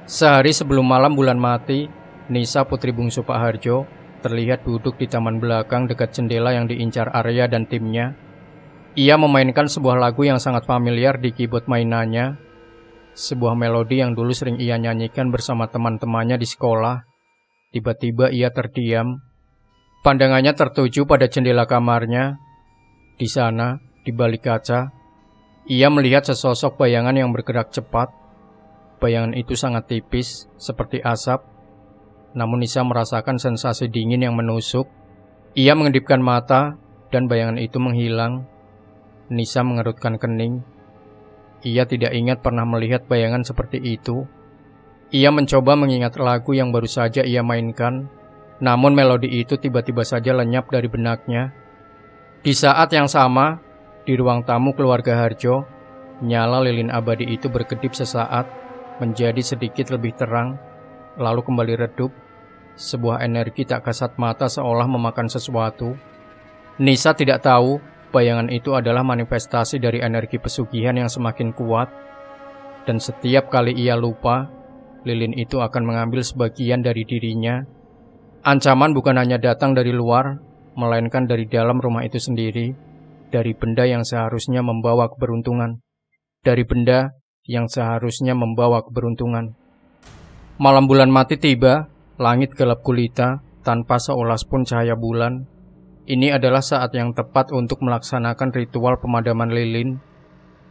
Sehari sebelum malam bulan mati, Nisa putri bungsu Pak Harjo terlihat duduk di taman belakang dekat jendela yang diincar Arya dan timnya. Ia memainkan sebuah lagu yang sangat familiar di keyboard mainannya, sebuah melodi yang dulu sering ia nyanyikan bersama teman-temannya di sekolah. Tiba-tiba ia terdiam. Pandangannya tertuju pada jendela kamarnya. Di sana, di balik kaca, ia melihat sesosok bayangan yang bergerak cepat. Bayangan itu sangat tipis, seperti asap. Namun Nisa merasakan sensasi dingin yang menusuk. Ia mengedipkan mata, dan bayangan itu menghilang. Nisa mengerutkan kening. Ia tidak ingat pernah melihat bayangan seperti itu. Ia mencoba mengingat lagu yang baru saja ia mainkan, namun melodi itu tiba-tiba saja lenyap dari benaknya. Di saat yang sama, di ruang tamu keluarga Harjo, nyala lilin abadi itu berkedip sesaat, menjadi sedikit lebih terang, lalu kembali redup. Sebuah energi tak kasat mata seolah memakan sesuatu. Nisa tidak tahu bayangan itu adalah manifestasi dari energi pesugihan yang semakin kuat. Dan setiap kali ia lupa, lilin itu akan mengambil sebagian dari dirinya. Ancaman bukan hanya datang dari luar, melainkan dari dalam rumah itu sendiri, dari benda yang seharusnya membawa keberuntungan. Dari benda yang seharusnya membawa keberuntungan. Malam bulan mati tiba, langit gelap gulita, tanpa seulas pun cahaya bulan. Ini adalah saat yang tepat untuk melaksanakan ritual pemadaman lilin.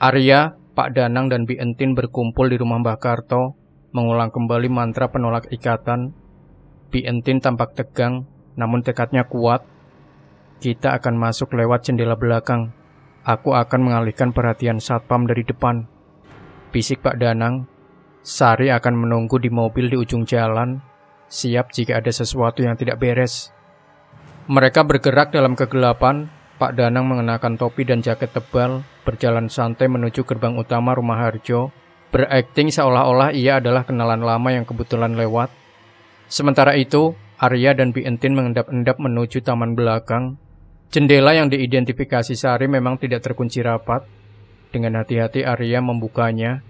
Arya, Pak Danang dan Bi Entin berkumpul di rumah Mbah Karto, mengulang kembali mantra penolak ikatan. Bi Entin tampak tegang, namun tekadnya kuat. Kita akan masuk lewat jendela belakang. Aku akan mengalihkan perhatian satpam dari depan, bisik Pak Danang. Sari akan menunggu di mobil di ujung jalan, siap jika ada sesuatu yang tidak beres. Mereka bergerak dalam kegelapan. Pak Danang mengenakan topi dan jaket tebal, berjalan santai menuju gerbang utama rumah Harjo. berakting seolah-olah ia adalah kenalan lama yang kebetulan lewat. Sementara itu, Arya dan Bi Entin mengendap-endap menuju taman belakang. Jendela yang diidentifikasi Sari memang tidak terkunci rapat. Dengan hati-hati Arya membukanya.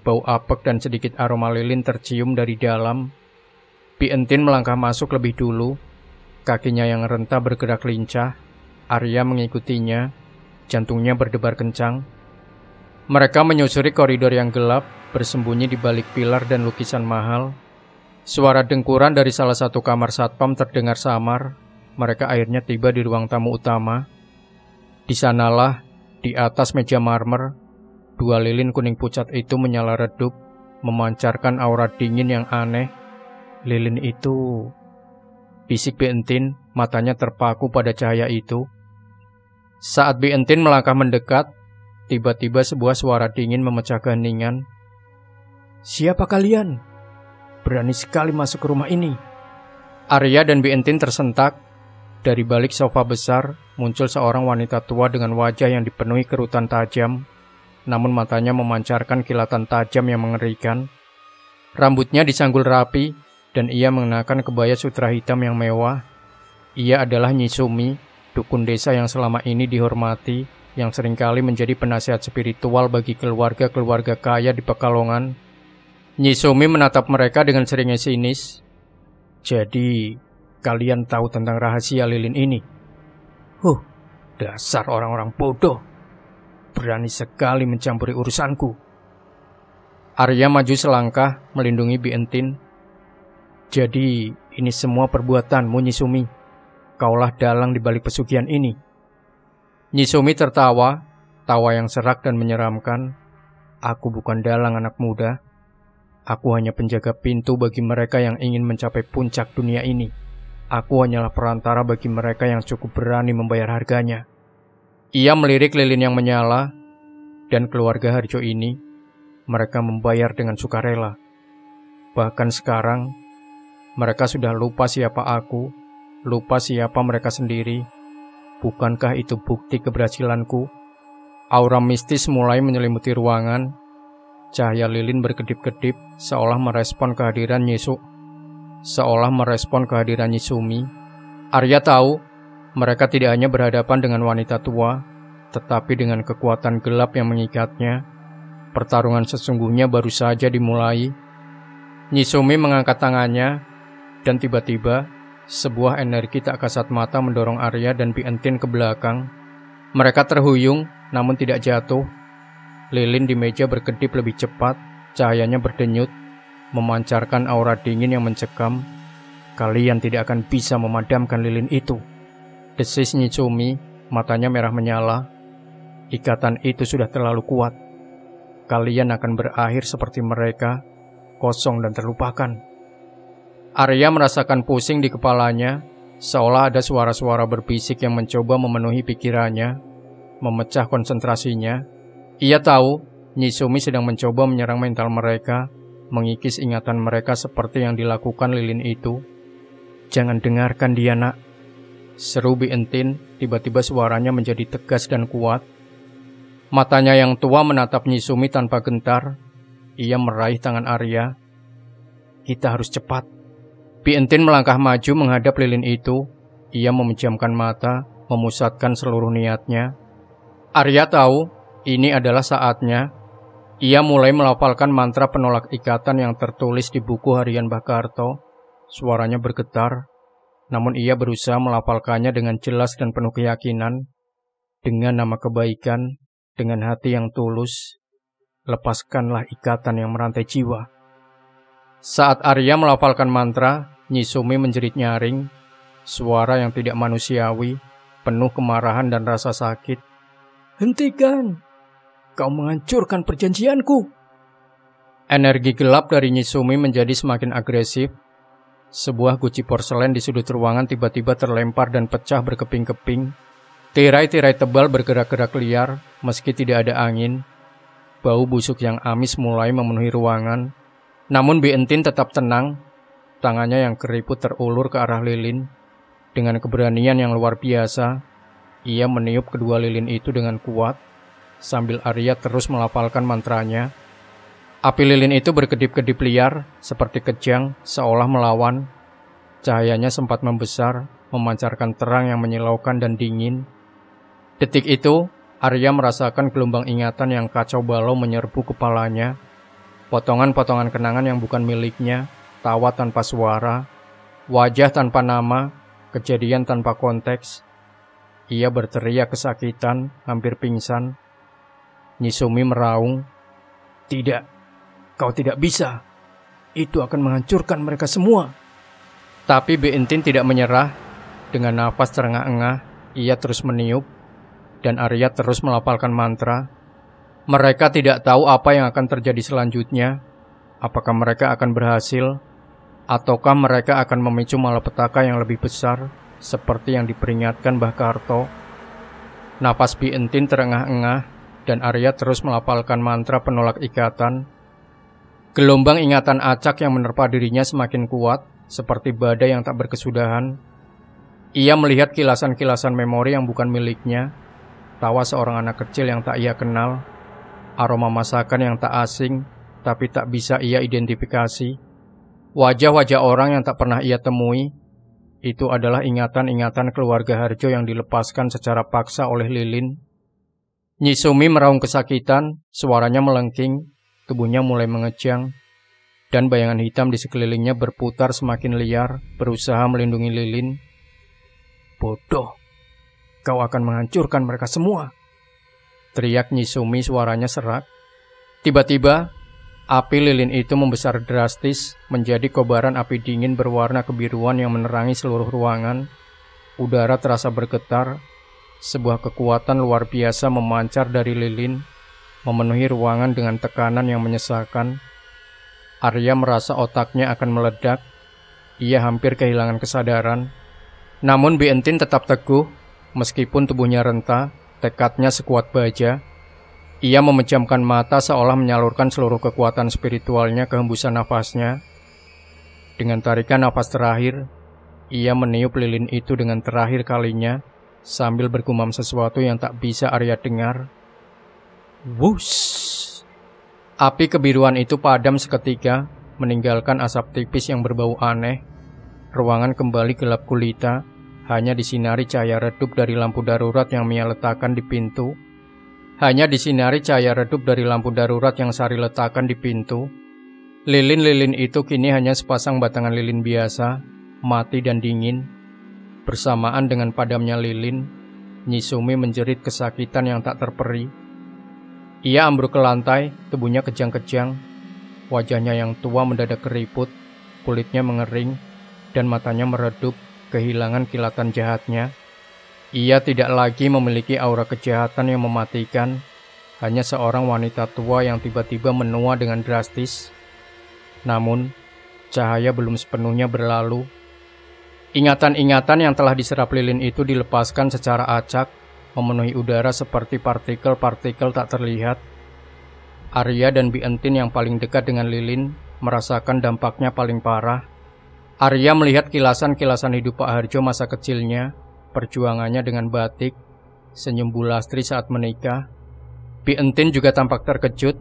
Bau apek dan sedikit aroma lilin tercium dari dalam. Bi Entin melangkah masuk lebih dulu. Kakinya yang renta bergerak lincah. Arya mengikutinya. Jantungnya berdebar kencang. Mereka menyusuri koridor yang gelap, bersembunyi di balik pilar dan lukisan mahal. Suara dengkuran dari salah satu kamar satpam terdengar samar. Mereka akhirnya tiba di ruang tamu utama. Di sanalah, di atas meja marmer, 2 lilin kuning pucat itu menyala redup, memancarkan aura dingin yang aneh. Lilin itu... Bisik Bi Entin, matanya terpaku pada cahaya itu. Saat Bi Entin melangkah mendekat, tiba-tiba sebuah suara dingin memecah keheningan. "Siapa kalian? Berani sekali masuk ke rumah ini." Arya dan Bi Entin tersentak. Dari balik sofa besar, muncul seorang wanita tua dengan wajah yang dipenuhi kerutan tajam, namun matanya memancarkan kilatan tajam yang mengerikan. Rambutnya disanggul rapi, dan ia mengenakan kebaya sutra hitam yang mewah. Ia adalah Nyi Sumi, dukun desa yang selama ini dihormati, yang seringkali menjadi penasihat spiritual bagi keluarga-keluarga kaya di Pekalongan. Nyi Sumi menatap mereka dengan seringnya sinis. "Jadi, kalian tahu tentang rahasia lilin ini? Dasar orang-orang bodoh. Berani sekali mencampuri urusanku." Arya maju selangkah, melindungi Bi Entin. "Jadi, ini semua perbuatanmu, Nyi Sumi. Kaulah dalang di balik pesugihan ini." Nyi Sumi tertawa, tawa yang serak dan menyeramkan. "Aku bukan dalang anak muda. Aku hanya penjaga pintu bagi mereka yang ingin mencapai puncak dunia ini. Aku hanyalah perantara bagi mereka yang cukup berani membayar harganya." Ia melirik lilin yang menyala, dan keluarga Harjo ini, mereka membayar dengan sukarela. Bahkan sekarang, mereka sudah lupa siapa aku, lupa siapa mereka sendiri. Bukankah itu bukti keberhasilanku? Aura mistis mulai menyelimuti ruangan. Cahaya lilin berkedip-kedip, seolah merespon kehadiran Nyi Sumi. Arya tahu, mereka tidak hanya berhadapan dengan wanita tua, tetapi dengan kekuatan gelap yang mengikatnya. Pertarungan sesungguhnya baru saja dimulai. Nyi Sumi mengangkat tangannya, dan tiba-tiba, sebuah energi tak kasat mata mendorong Arya dan Bi Entin ke belakang. Mereka terhuyung, namun tidak jatuh. Lilin di meja berkedip lebih cepat, cahayanya berdenyut, memancarkan aura dingin yang mencekam. "Kalian tidak akan bisa memadamkan lilin itu," desis Nyi Sumi, matanya merah menyala. "Ikatan itu sudah terlalu kuat. Kalian akan berakhir seperti mereka, kosong dan terlupakan." Arya merasakan pusing di kepalanya, seolah ada suara-suara berbisik yang mencoba memenuhi pikirannya, memecah konsentrasinya. Ia tahu Nyi Sumi sedang mencoba menyerang mental mereka, mengikis ingatan mereka seperti yang dilakukan lilin itu. "Jangan dengarkan dia, nak," seru Bi Entin, tiba-tiba suaranya menjadi tegas dan kuat. Matanya yang tua menatap Nyi Sumi tanpa gentar. Ia meraih tangan Arya. "Kita harus cepat." Bi Entin melangkah maju menghadap lilin itu. Ia memejamkan mata, memusatkan seluruh niatnya. Arya tahu, ini adalah saatnya. Ia mulai melafalkan mantra penolak ikatan yang tertulis di buku harian Mbah Karto. Suaranya bergetar, namun ia berusaha melafalkannya dengan jelas dan penuh keyakinan. Dengan nama kebaikan, dengan hati yang tulus, lepaskanlah ikatan yang merantai jiwa. Saat Arya melafalkan mantra, Nyi Sumi menjerit nyaring, suara yang tidak manusiawi, penuh kemarahan dan rasa sakit. "Hentikan! Kau menghancurkan perjanjianku!" Energi gelap dari Nyi Sumi menjadi semakin agresif. Sebuah guci porselen di sudut ruangan tiba-tiba terlempar dan pecah berkeping-keping. Tirai-tirai tebal bergerak-gerak liar, meski tidak ada angin. Bau busuk yang amis mulai memenuhi ruangan. Namun Bi Entin tetap tenang. Tangannya yang keriput terulur ke arah lilin. Dengan keberanian yang luar biasa, ia meniup kedua lilin itu dengan kuat, sambil Arya terus melafalkan mantranya. Api lilin itu berkedip-kedip liar, seperti kejang, seolah melawan. Cahayanya sempat membesar, memancarkan terang yang menyilaukan dan dingin. Detik itu, Arya merasakan gelombang ingatan yang kacau balau menyerbu kepalanya. Potongan-potongan kenangan yang bukan miliknya, tawa tanpa suara, wajah tanpa nama, kejadian tanpa konteks. Ia berteriak kesakitan, hampir pingsan. Nyisumi meraung, "Tidak, kau tidak bisa. Itu akan menghancurkan mereka semua." Tapi Beintin tidak menyerah. Dengan napas terengah-engah, ia terus meniup, dan Arya terus melafalkan mantra. Mereka tidak tahu apa yang akan terjadi selanjutnya. Apakah mereka akan berhasil, ataukah mereka akan memicu malapetaka yang lebih besar, seperti yang diperingatkan Mbah Karto. Napas Beintin terengah-engah, dan Arya terus melafalkan mantra penolak ikatan. Gelombang ingatan acak yang menerpa dirinya semakin kuat, seperti badai yang tak berkesudahan. Ia melihat kilasan-kilasan memori yang bukan miliknya, tawa seorang anak kecil yang tak ia kenal, aroma masakan yang tak asing, tapi tak bisa ia identifikasi, wajah-wajah orang yang tak pernah ia temui. Itu adalah ingatan-ingatan keluarga Harjo yang dilepaskan secara paksa oleh Lilin. Nyisumi meraung kesakitan, suaranya melengking, tubuhnya mulai mengejang, dan bayangan hitam di sekelilingnya berputar semakin liar, berusaha melindungi Lilin. "Bodoh, kau akan menghancurkan mereka semua," teriak Nyisumi, suaranya serak. Tiba-tiba, api lilin itu membesar drastis, menjadi kobaran api dingin berwarna kebiruan yang menerangi seluruh ruangan. Udara terasa bergetar, sebuah kekuatan luar biasa memancar dari lilin, memenuhi ruangan dengan tekanan yang menyesakan. Arya merasa otaknya akan meledak. Ia hampir kehilangan kesadaran. Namun Beintin tetap teguh, meskipun tubuhnya renta, tekadnya sekuat baja. Ia memejamkan mata seolah menyalurkan seluruh kekuatan spiritualnya ke hembusan nafasnya. Dengan tarikan nafas terakhir, ia meniup lilin itu dengan terakhir kalinya, sambil bergumam sesuatu yang tak bisa Arya dengar. Wush! Api kebiruan itu padam seketika, meninggalkan asap tipis yang berbau aneh. Ruangan kembali gelap gulita, hanya disinari cahaya redup dari lampu darurat yang Mia letakkan di pintu. Sari letakkan di pintu. Lilin-lilin itu kini hanya sepasang batangan lilin biasa, mati dan dingin. Bersamaan dengan padamnya lilin, Nyisumi menjerit kesakitan yang tak terperi. Ia ambruk ke lantai, tubuhnya kejang-kejang. Wajahnya yang tua mendadak keriput, kulitnya mengering, dan matanya meredup, kehilangan kilatan jahatnya. Ia tidak lagi memiliki aura kejahatan yang mematikan, hanya seorang wanita tua yang tiba-tiba menua dengan drastis. Namun, cahaya belum sepenuhnya berlalu. Ingatan-ingatan yang telah diserap lilin itu dilepaskan secara acak, memenuhi udara seperti partikel-partikel tak terlihat. Arya dan Beintin yang paling dekat dengan lilin merasakan dampaknya paling parah. Arya melihat kilasan-kilasan hidup Pak Harjo masa kecilnya, perjuangannya dengan batik, senyum Bu Lastri saat menikah. Beintin juga tampak terkejut,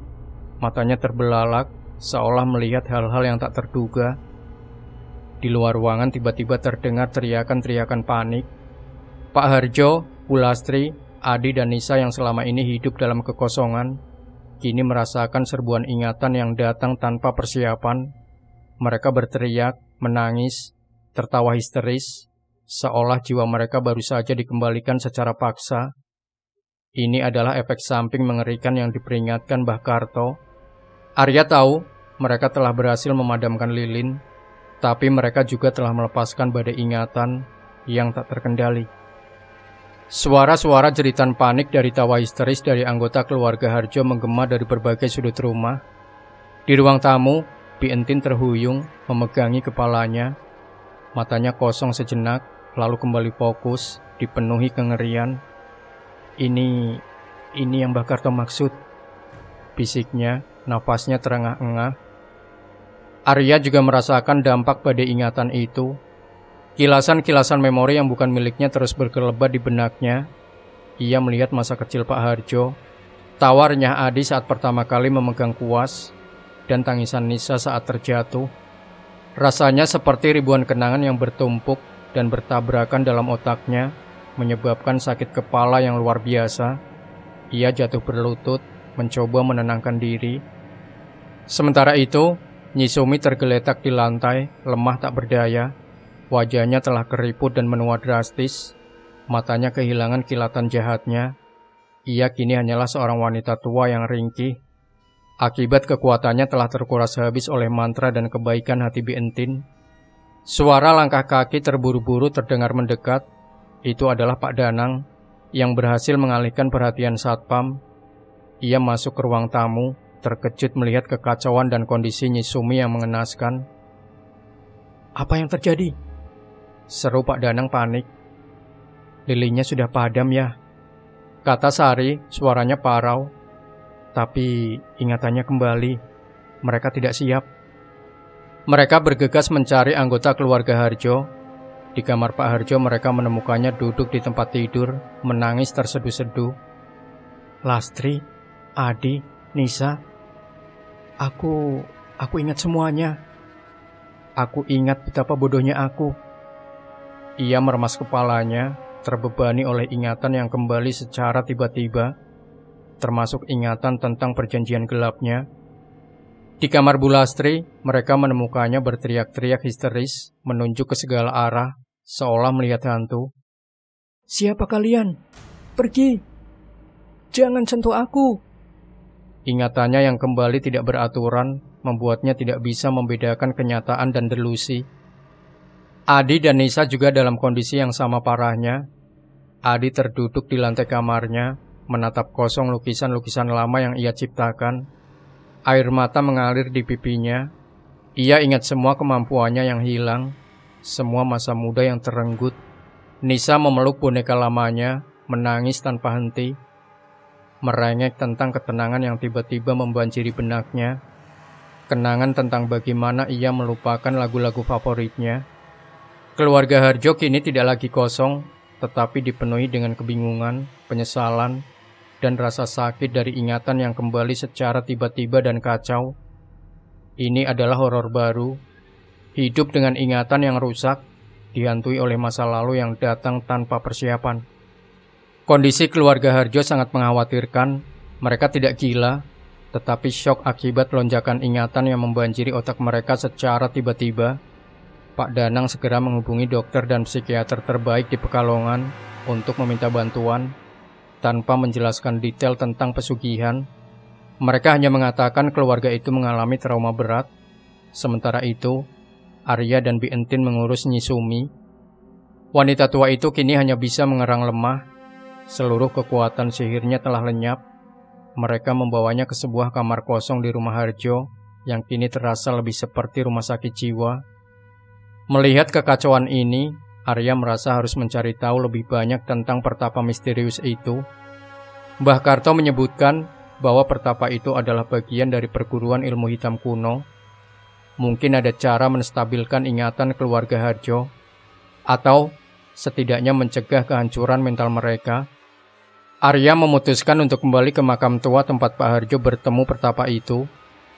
matanya terbelalak, seolah melihat hal-hal yang tak terduga. Di luar ruangan tiba-tiba terdengar teriakan-teriakan panik. Pak Harjo, Bu Lastri, Adi dan Nisa yang selama ini hidup dalam kekosongan, kini merasakan serbuan ingatan yang datang tanpa persiapan. Mereka berteriak, menangis, tertawa histeris, seolah jiwa mereka baru saja dikembalikan secara paksa. Ini adalah efek samping mengerikan yang diperingatkan Mbah Karto. Arya tahu mereka telah berhasil memadamkan lilin, tapi mereka juga telah melepaskan badai ingatan yang tak terkendali. Suara-suara jeritan panik dari tawa histeris dari anggota keluarga Harjo menggema dari berbagai sudut rumah. Di ruang tamu, Beintin terhuyung, memegangi kepalanya. Matanya kosong sejenak, lalu kembali fokus, dipenuhi kengerian. Ini yang Mbah Karto maksud, bisiknya, nafasnya terengah-engah. Arya juga merasakan dampak badai ingatan itu. Kilasan-kilasan memori yang bukan miliknya terus berkelebat di benaknya. Ia melihat masa kecil Pak Harjo, tawa renyah Adi saat pertama kali memegang kuas, dan tangisan Nisa saat terjatuh. Rasanya seperti ribuan kenangan yang bertumpuk dan bertabrakan dalam otaknya, menyebabkan sakit kepala yang luar biasa. Ia jatuh berlutut, mencoba menenangkan diri. Sementara itu, Nyisumi tergeletak di lantai, lemah tak berdaya. Wajahnya telah keriput dan menua drastis. Matanya kehilangan kilatan jahatnya. Ia kini hanyalah seorang wanita tua yang ringkih. Akibat kekuatannya telah terkuras habis oleh mantra dan kebaikan hati Bientin. Suara langkah kaki terburu-buru terdengar mendekat. Itu adalah Pak Danang yang berhasil mengalihkan perhatian satpam. Ia masuk ke ruang tamu, terkejut melihat kekacauan dan kondisi Nyisumi yang mengenaskan. "Apa yang terjadi?" seru Pak Danang panik. "Lilinnya sudah padam ya," kata Sari, suaranya parau. "Tapi ingatannya kembali. Mereka tidak siap." Mereka bergegas mencari anggota keluarga Harjo. Di kamar Pak Harjo mereka menemukannya duduk di tempat tidur, menangis terseduh-seduh. "Lastri, Adi, Nisa, aku ingat semuanya. Aku ingat betapa bodohnya aku." Ia meremas kepalanya, terbebani oleh ingatan yang kembali secara tiba-tiba, termasuk ingatan tentang perjanjian gelapnya. Di kamar Bu Lastri, mereka menemukannya berteriak-teriak histeris, menunjuk ke segala arah, seolah melihat hantu. "Siapa kalian? Pergi! Jangan sentuh aku!" Ingatannya yang kembali tidak beraturan, membuatnya tidak bisa membedakan kenyataan dan delusi. Adi dan Nisa juga dalam kondisi yang sama parahnya. Adi terduduk di lantai kamarnya, menatap kosong lukisan-lukisan lama yang ia ciptakan. Air mata mengalir di pipinya. Ia ingat semua kemampuannya yang hilang, semua masa muda yang terenggut. Nisa memeluk boneka lamanya, menangis tanpa henti, merengek tentang ketenangan yang tiba-tiba membanjiri benaknya. Kenangan tentang bagaimana ia melupakan lagu-lagu favoritnya. Keluarga Harjo kini tidak lagi kosong, tetapi dipenuhi dengan kebingungan, penyesalan, dan rasa sakit dari ingatan yang kembali secara tiba-tiba dan kacau. Ini adalah horor baru. Hidup dengan ingatan yang rusak, dihantui oleh masa lalu yang datang tanpa persiapan. Kondisi keluarga Harjo sangat mengkhawatirkan. Mereka tidak gila, tetapi syok akibat lonjakan ingatan yang membanjiri otak mereka secara tiba-tiba. Pak Danang segera menghubungi dokter dan psikiater terbaik di Pekalongan untuk meminta bantuan. Tanpa menjelaskan detail tentang pesugihan, mereka hanya mengatakan keluarga itu mengalami trauma berat. Sementara itu, Arya dan Bientin mengurus Nyisumi. Wanita tua itu kini hanya bisa mengerang lemah. Seluruh kekuatan sihirnya telah lenyap. Mereka membawanya ke sebuah kamar kosong di rumah Harjo yang kini terasa lebih seperti rumah sakit jiwa. Melihat kekacauan ini, Arya merasa harus mencari tahu lebih banyak tentang pertapa misterius itu. Mbah Karto menyebutkan bahwa pertapa itu adalah bagian dari perguruan ilmu hitam kuno. Mungkin ada cara menstabilkan ingatan keluarga Harjo, atau setidaknya mencegah kehancuran mental mereka. Arya memutuskan untuk kembali ke makam tua tempat Pak Harjo bertemu pertapa itu.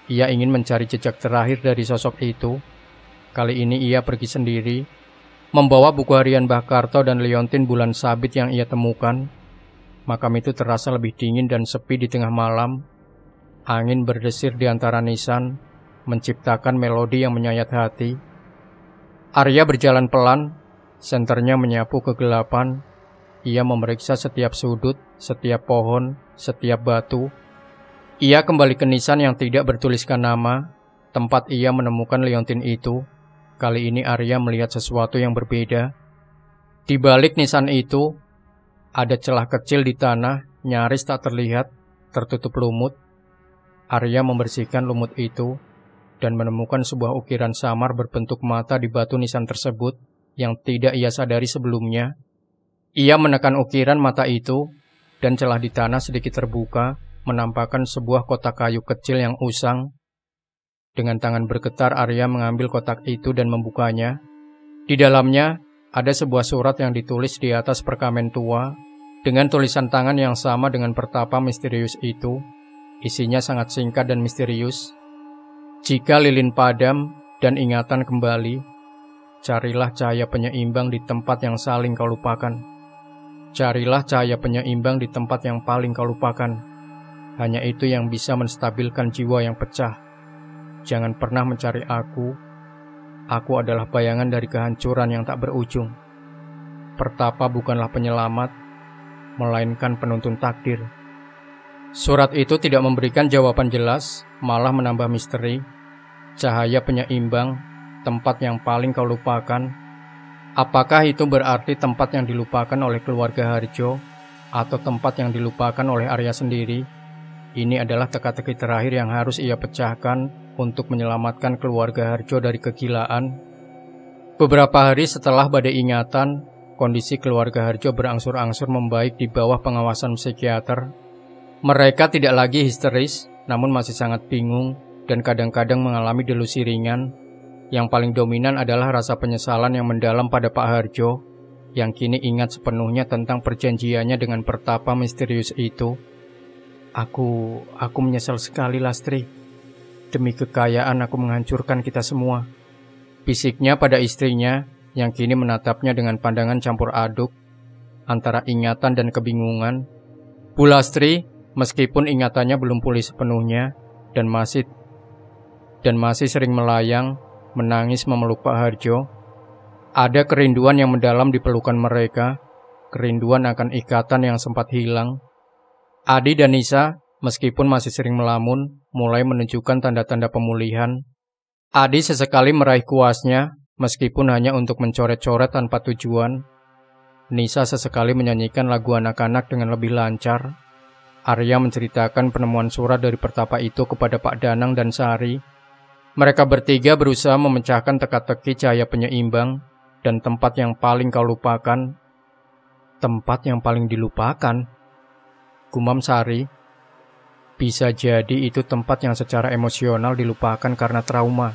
Ia ingin mencari jejak terakhir dari sosok itu. Kali ini ia pergi sendiri, membawa buku harian Mbah Karto dan liontin bulan sabit yang ia temukan. Makam itu terasa lebih dingin dan sepi di tengah malam. Angin berdesir di antara nisan, menciptakan melodi yang menyayat hati. Arya berjalan pelan, senternya menyapu kegelapan. Ia memeriksa setiap sudut, setiap pohon, setiap batu. Ia kembali ke nisan yang tidak bertuliskan nama, tempat ia menemukan liontin itu. Kali ini Arya melihat sesuatu yang berbeda. Di balik nisan itu, ada celah kecil di tanah, nyaris tak terlihat, tertutup lumut. Arya membersihkan lumut itu, dan menemukan sebuah ukiran samar berbentuk mata di batu nisan tersebut, yang tidak ia sadari sebelumnya. Ia menekan ukiran mata itu, dan celah di tanah sedikit terbuka, menampakkan sebuah kotak kayu kecil yang usang. Dengan tangan bergetar, Arya mengambil kotak itu dan membukanya. Di dalamnya, ada sebuah surat yang ditulis di atas perkamen tua, dengan tulisan tangan yang sama dengan pertapa misterius itu. Isinya sangat singkat dan misterius. Jika lilin padam dan ingatan kembali, carilah cahaya penyeimbang di tempat yang saling kau lupakan. Carilah cahaya penyeimbang di tempat yang paling kau lupakan. Hanya itu yang bisa menstabilkan jiwa yang pecah. Jangan pernah mencari aku. Aku adalah bayangan dari kehancuran yang tak berujung. Pertapa bukanlah penyelamat, melainkan penuntun takdir. Surat itu tidak memberikan jawaban jelas, malah menambah misteri. Cahaya penyeimbang, tempat yang paling kau lupakan. Apakah itu berarti tempat yang dilupakan oleh keluarga Harjo, atau tempat yang dilupakan oleh Arya sendiri? Ini adalah teka-teki terakhir yang harus ia pecahkan untuk menyelamatkan keluarga Harjo dari kegilaan. Beberapa hari setelah badai ingatan, kondisi keluarga Harjo berangsur-angsur membaik di bawah pengawasan psikiater. Mereka tidak lagi histeris, namun masih sangat bingung dan kadang-kadang mengalami delusi ringan. Yang paling dominan adalah rasa penyesalan yang mendalam pada Pak Harjo, yang kini ingat sepenuhnya tentang perjanjiannya dengan Pertapa misterius itu. Aku menyesal sekali, Lastri. Demi kekayaan aku menghancurkan kita semua. Bisiknya pada istrinya, yang kini menatapnya dengan pandangan campur aduk antara ingatan dan kebingungan. Bu Lastri, meskipun ingatannya belum pulih sepenuhnya dan masih sering melayang, menangis memeluk Pak Harjo. Ada kerinduan yang mendalam di pelukan mereka, kerinduan akan ikatan yang sempat hilang. Adi dan Nisa, meskipun masih sering melamun, mulai menunjukkan tanda-tanda pemulihan. Adi sesekali meraih kuasnya, meskipun hanya untuk mencoret-coret tanpa tujuan. Nisa sesekali menyanyikan lagu anak-anak dengan lebih lancar. Arya menceritakan penemuan surat dari Pertapa itu kepada Pak Danang dan Sari. Mereka bertiga berusaha memecahkan teka-teki cahaya penyeimbang dan tempat yang paling kau lupakan. Tempat yang paling dilupakan, gumam Sari. Bisa jadi itu tempat yang secara emosional dilupakan karena trauma,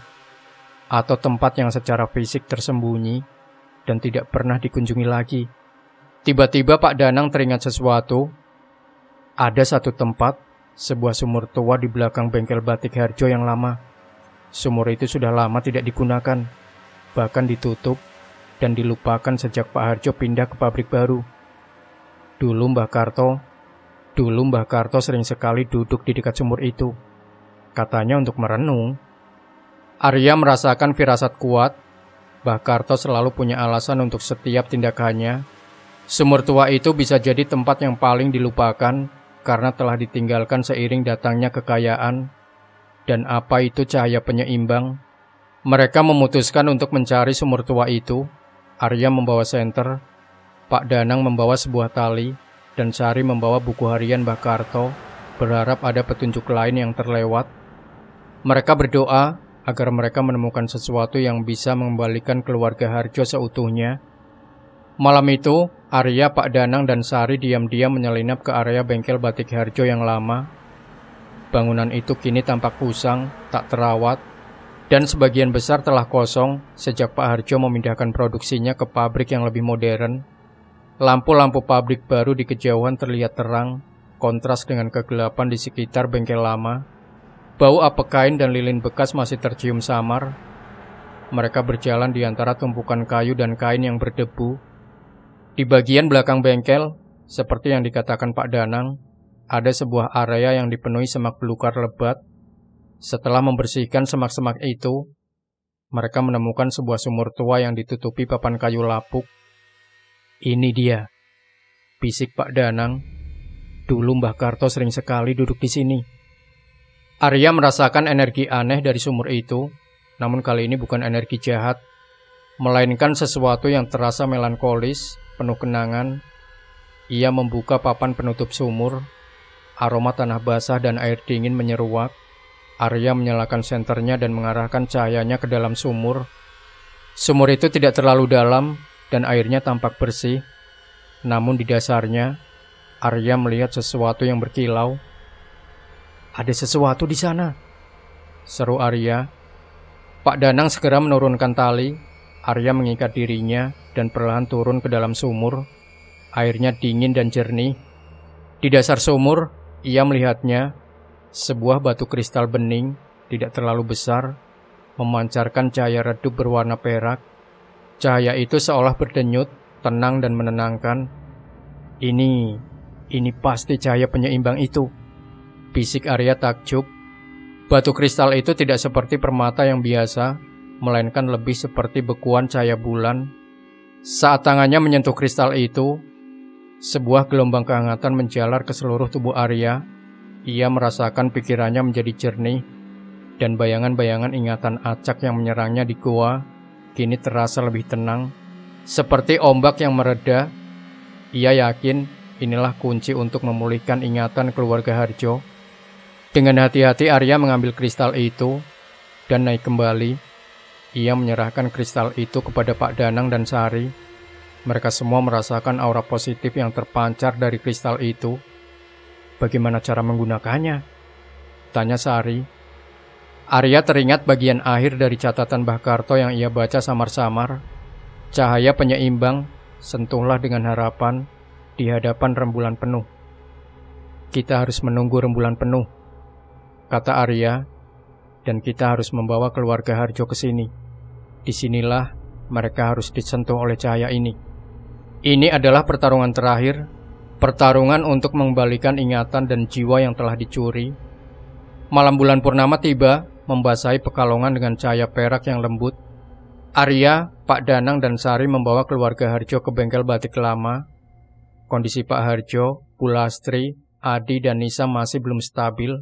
atau tempat yang secara fisik tersembunyi dan tidak pernah dikunjungi lagi. Tiba-tiba Pak Danang teringat sesuatu. Ada satu tempat, sebuah sumur tua di belakang bengkel batik Harjo yang lama. Sumur itu sudah lama tidak digunakan, bahkan ditutup dan dilupakan sejak Pak Harjo pindah ke pabrik baru. Dulu Mbah Karto sering sekali duduk di dekat sumur itu. Katanya untuk merenung. Arya merasakan firasat kuat. Mbah Karto selalu punya alasan untuk setiap tindakannya. Sumur tua itu bisa jadi tempat yang paling dilupakan karena telah ditinggalkan seiring datangnya kekayaan. Dan apa itu cahaya penyeimbang? Mereka memutuskan untuk mencari sumur tua itu. Arya membawa senter, Pak Danang membawa sebuah tali, dan Sari membawa buku harian Mbah Karto, berharap ada petunjuk lain yang terlewat. Mereka berdoa agar mereka menemukan sesuatu yang bisa mengembalikan keluarga Harjo seutuhnya. Malam itu, Arya, Pak Danang, dan Sari diam-diam menyelinap ke area bengkel batik Harjo yang lama. Bangunan itu kini tampak usang, tak terawat, dan sebagian besar telah kosong sejak Pak Harjo memindahkan produksinya ke pabrik yang lebih modern. Lampu-lampu pabrik baru di kejauhan terlihat terang, kontras dengan kegelapan di sekitar bengkel lama. Bau apek kain dan lilin bekas masih tercium samar. Mereka berjalan di antara tumpukan kayu dan kain yang berdebu. Di bagian belakang bengkel, seperti yang dikatakan Pak Danang, ada sebuah area yang dipenuhi semak belukar lebat. Setelah membersihkan semak-semak itu, mereka menemukan sebuah sumur tua yang ditutupi papan kayu lapuk. Ini dia, bisik Pak Danang. Dulu Mbah Karto sering sekali duduk di sini. Arya merasakan energi aneh dari sumur itu, namun kali ini bukan energi jahat, melainkan sesuatu yang terasa melankolis, penuh kenangan. Ia membuka papan penutup sumur. Aroma tanah basah dan air dingin menyeruak. Arya menyalakan senternya dan mengarahkan cahayanya ke dalam sumur. Sumur itu tidak terlalu dalam dan airnya tampak bersih. Namun di dasarnya, Arya melihat sesuatu yang berkilau. Ada sesuatu di sana, seru Arya. Pak Danang segera menurunkan tali. Arya mengikat dirinya dan perlahan turun ke dalam sumur. Airnya dingin dan jernih. Di dasar sumur, ia melihatnya, sebuah batu kristal bening tidak terlalu besar, memancarkan cahaya redup berwarna perak. Cahaya itu seolah berdenyut, tenang dan menenangkan. Ini pasti cahaya penyeimbang itu, bisik Arya takjub. Batu kristal itu tidak seperti permata yang biasa, melainkan lebih seperti bekuan cahaya bulan. Saat tangannya menyentuh kristal itu, sebuah gelombang kehangatan menjalar ke seluruh tubuh Arya. Ia merasakan pikirannya menjadi jernih, dan bayangan-bayangan ingatan acak yang menyerangnya di goa kini terasa lebih tenang, seperti ombak yang mereda. Ia yakin inilah kunci untuk memulihkan ingatan keluarga Harjo. Dengan hati-hati Arya mengambil kristal itu dan naik kembali. Ia menyerahkan kristal itu kepada Pak Danang dan Sari. Mereka semua merasakan aura positif yang terpancar dari kristal itu. Bagaimana cara menggunakannya? Tanya Sari. Arya teringat bagian akhir dari catatan Mbah Karto yang ia baca samar-samar. Cahaya penyeimbang, sentuhlah dengan harapan di hadapan rembulan penuh. Kita harus menunggu rembulan penuh, kata Arya, dan kita harus membawa keluarga Harjo ke sini. Disinilah mereka harus disentuh oleh cahaya ini. Ini adalah pertarungan terakhir, pertarungan untuk mengembalikan ingatan dan jiwa yang telah dicuri. Malam bulan purnama tiba, membasahi Pekalongan dengan cahaya perak yang lembut. Arya, Pak Danang, dan Sari membawa keluarga Harjo ke bengkel batik lama. Kondisi Pak Harjo, Bu Lastri, Adi, dan Nisa masih belum stabil.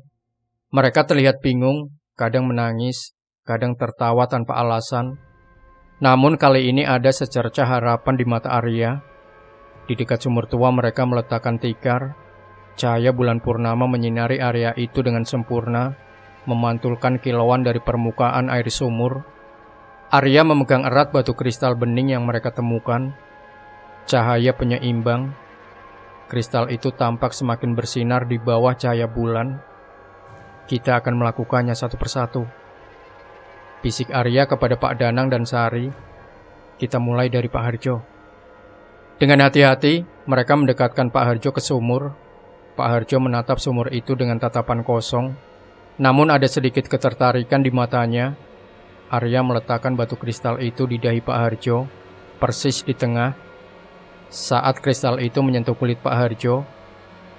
Mereka terlihat bingung, kadang menangis, kadang tertawa tanpa alasan. Namun kali ini ada secercah harapan di mata Arya. Di dekat sumur tua mereka meletakkan tikar. Cahaya bulan purnama menyinari area itu dengan sempurna, memantulkan kilauan dari permukaan air sumur. Arya memegang erat batu kristal bening yang mereka temukan. Cahaya penyeimbang. Kristal itu tampak semakin bersinar di bawah cahaya bulan. Kita akan melakukannya satu persatu, bisik Arya kepada Pak Danang dan Sari. Kita mulai dari Pak Harjo. Dengan hati-hati, mereka mendekatkan Pak Harjo ke sumur. Pak Harjo menatap sumur itu dengan tatapan kosong. Namun ada sedikit ketertarikan di matanya. Arya meletakkan batu kristal itu di dahi Pak Harjo, persis di tengah. Saat kristal itu menyentuh kulit Pak Harjo,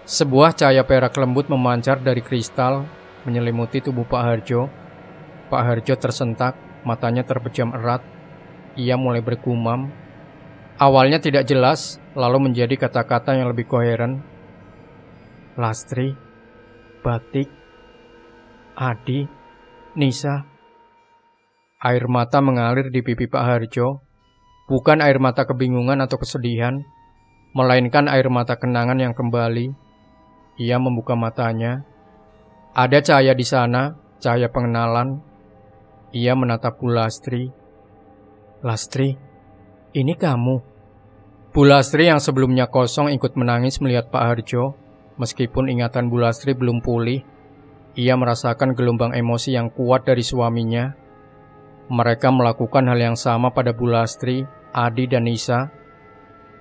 sebuah cahaya perak lembut memancar dari kristal, menyelimuti tubuh Pak Harjo. Pak Harjo tersentak, matanya terpejam erat. Ia mulai bergumam. Awalnya tidak jelas, lalu menjadi kata-kata yang lebih koheren. Lastri, Batik, Adi, Nisa. Air mata mengalir di pipi Pak Harjo. Bukan air mata kebingungan atau kesedihan, melainkan air mata kenangan yang kembali. Ia membuka matanya. Ada cahaya di sana, cahaya pengenalan. Ia menatap Bu Lastri. Lastri, ini kamu? Bu Lastri yang sebelumnya kosong ikut menangis melihat Pak Harjo. Meskipun ingatan Bu Lastri belum pulih, ia merasakan gelombang emosi yang kuat dari suaminya. Mereka melakukan hal yang sama pada Bu Lastri, Adi, dan Nisa.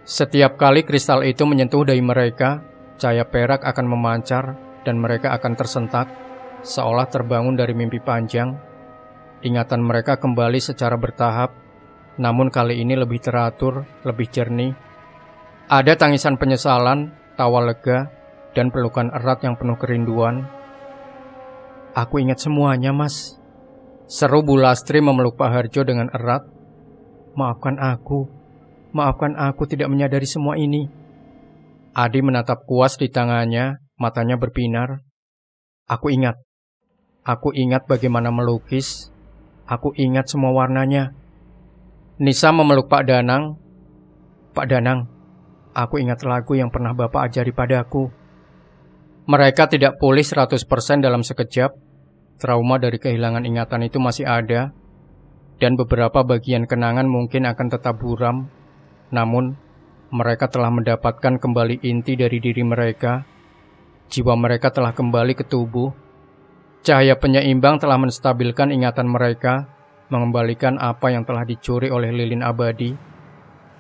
Setiap kali kristal itu menyentuh dahi mereka, cahaya perak akan memancar dan mereka akan tersentak, seolah terbangun dari mimpi panjang. Ingatan mereka kembali secara bertahap, namun kali ini lebih teratur, lebih jernih. Ada tangisan penyesalan, tawa lega, dan pelukan erat yang penuh kerinduan. Aku ingat semuanya, Mas. Seru Bu Lastri memeluk Pak Harjo dengan erat. Maafkan aku tidak menyadari semua ini. Adi menatap kuas di tangannya, matanya berbinar. Aku ingat bagaimana melukis. Aku ingat semua warnanya. Nisa memeluk Pak Danang. Pak Danang, aku ingat lagu yang pernah Bapak ajari padaku. Mereka tidak pulih 100% dalam sekejap. Trauma dari kehilangan ingatan itu masih ada, dan beberapa bagian kenangan mungkin akan tetap buram. Namun, mereka telah mendapatkan kembali inti dari diri mereka. Jiwa mereka telah kembali ke tubuh. Cahaya penyeimbang telah menstabilkan ingatan mereka, mengembalikan apa yang telah dicuri oleh lilin abadi.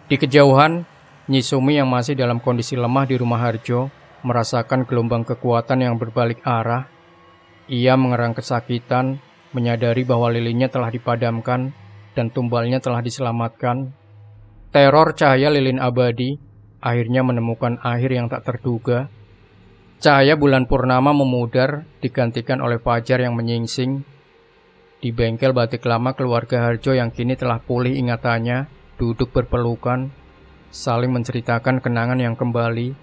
Di kejauhan, Nyi Sumi yang masih dalam kondisi lemah di rumah Harjo merasakan gelombang kekuatan yang berbalik arah. Ia mengerang kesakitan, menyadari bahwa lilinnya telah dipadamkan dan tumbalnya telah diselamatkan, teror cahaya lilin abadi akhirnya menemukan akhir yang tak terduga. Cahaya bulan purnama memudar digantikan oleh fajar yang menyingsing. Di bengkel batik lama keluarga Harjo yang kini telah pulih ingatannya, duduk berpelukan, saling menceritakan kenangan yang kembali.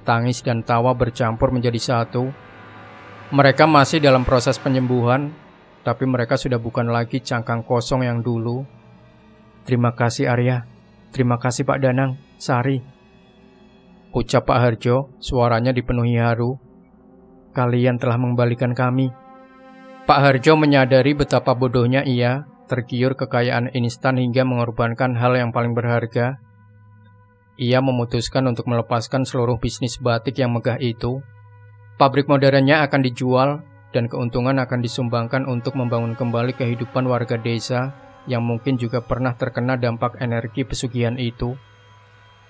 Tangis dan tawa bercampur menjadi satu. Mereka masih dalam proses penyembuhan, tapi mereka sudah bukan lagi cangkang kosong yang dulu. Terima kasih Arya, terima kasih Pak Danang, Sari, ucap Pak Harjo, suaranya dipenuhi haru. Kalian telah mengembalikan kami. Pak Harjo menyadari betapa bodohnya ia, tergiur kekayaan instan hingga mengorbankan hal yang paling berharga. Ia memutuskan untuk melepaskan seluruh bisnis batik yang megah itu. Pabrik modernnya akan dijual dan keuntungan akan disumbangkan untuk membangun kembali kehidupan warga desa yang mungkin juga pernah terkena dampak energi pesugihan itu.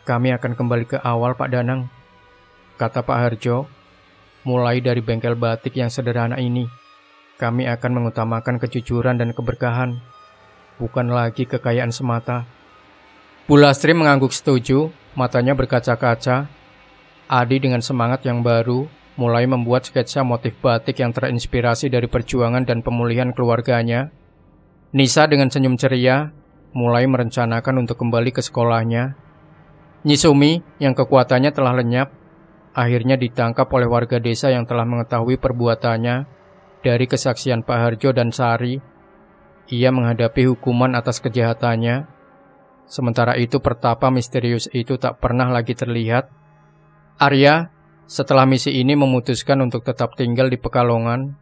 Kami akan kembali ke awal Pak Danang, kata Pak Harjo. Mulai dari bengkel batik yang sederhana ini, kami akan mengutamakan kejujuran dan keberkahan, bukan lagi kekayaan semata. Bu Lastri mengangguk setuju, matanya berkaca-kaca. Adi dengan semangat yang baru, mulai membuat sketsa motif batik yang terinspirasi dari perjuangan dan pemulihan keluarganya. Nisa dengan senyum ceria, mulai merencanakan untuk kembali ke sekolahnya. Nyisumi yang kekuatannya telah lenyap, akhirnya ditangkap oleh warga desa yang telah mengetahui perbuatannya. Dari kesaksian Pak Harjo dan Sari, ia menghadapi hukuman atas kejahatannya. Sementara itu pertapa misterius itu tak pernah lagi terlihat. Arya, setelah misi ini memutuskan untuk tetap tinggal di Pekalongan.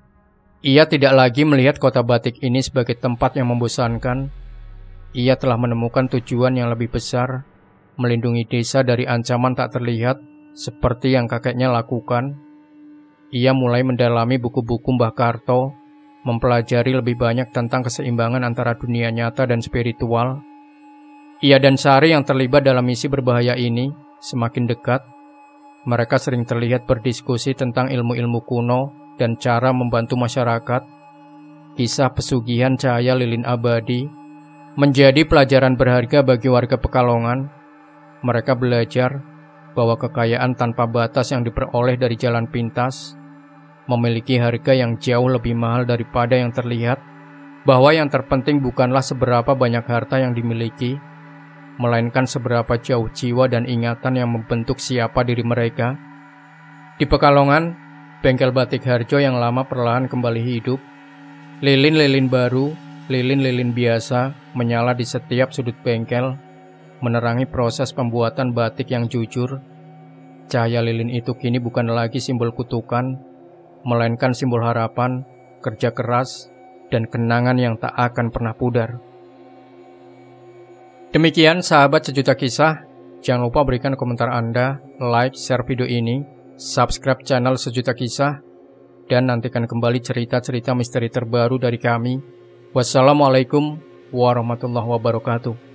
Ia tidak lagi melihat kota batik ini sebagai tempat yang membosankan. Ia telah menemukan tujuan yang lebih besar, melindungi desa dari ancaman tak terlihat seperti yang kakeknya lakukan. Ia mulai mendalami buku-buku Mbah Karto, mempelajari lebih banyak tentang keseimbangan antara dunia nyata dan spiritual. Ia dan Sari yang terlibat dalam misi berbahaya ini semakin dekat. Mereka sering terlihat berdiskusi tentang ilmu-ilmu kuno dan cara membantu masyarakat. Kisah pesugihan cahaya lilin abadi menjadi pelajaran berharga bagi warga Pekalongan. Mereka belajar bahwa kekayaan tanpa batas yang diperoleh dari jalan pintas memiliki harga yang jauh lebih mahal daripada yang terlihat, bahwa yang terpenting bukanlah seberapa banyak harta yang dimiliki, melainkan seberapa jauh jiwa dan ingatan yang membentuk siapa diri mereka. Di Pekalongan, bengkel batik Harjo yang lama perlahan kembali hidup. Lilin-lilin baru, lilin-lilin biasa menyala di setiap sudut bengkel, menerangi proses pembuatan batik yang jujur. Cahaya lilin itu kini bukan lagi simbol kutukan, melainkan simbol harapan, kerja keras, dan kenangan yang tak akan pernah pudar. Demikian sahabat Sejuta Kisah, jangan lupa berikan komentar Anda, like, share video ini, subscribe channel Sejuta Kisah, dan nantikan kembali cerita-cerita misteri terbaru dari kami. Wassalamualaikum warahmatullahi wabarakatuh.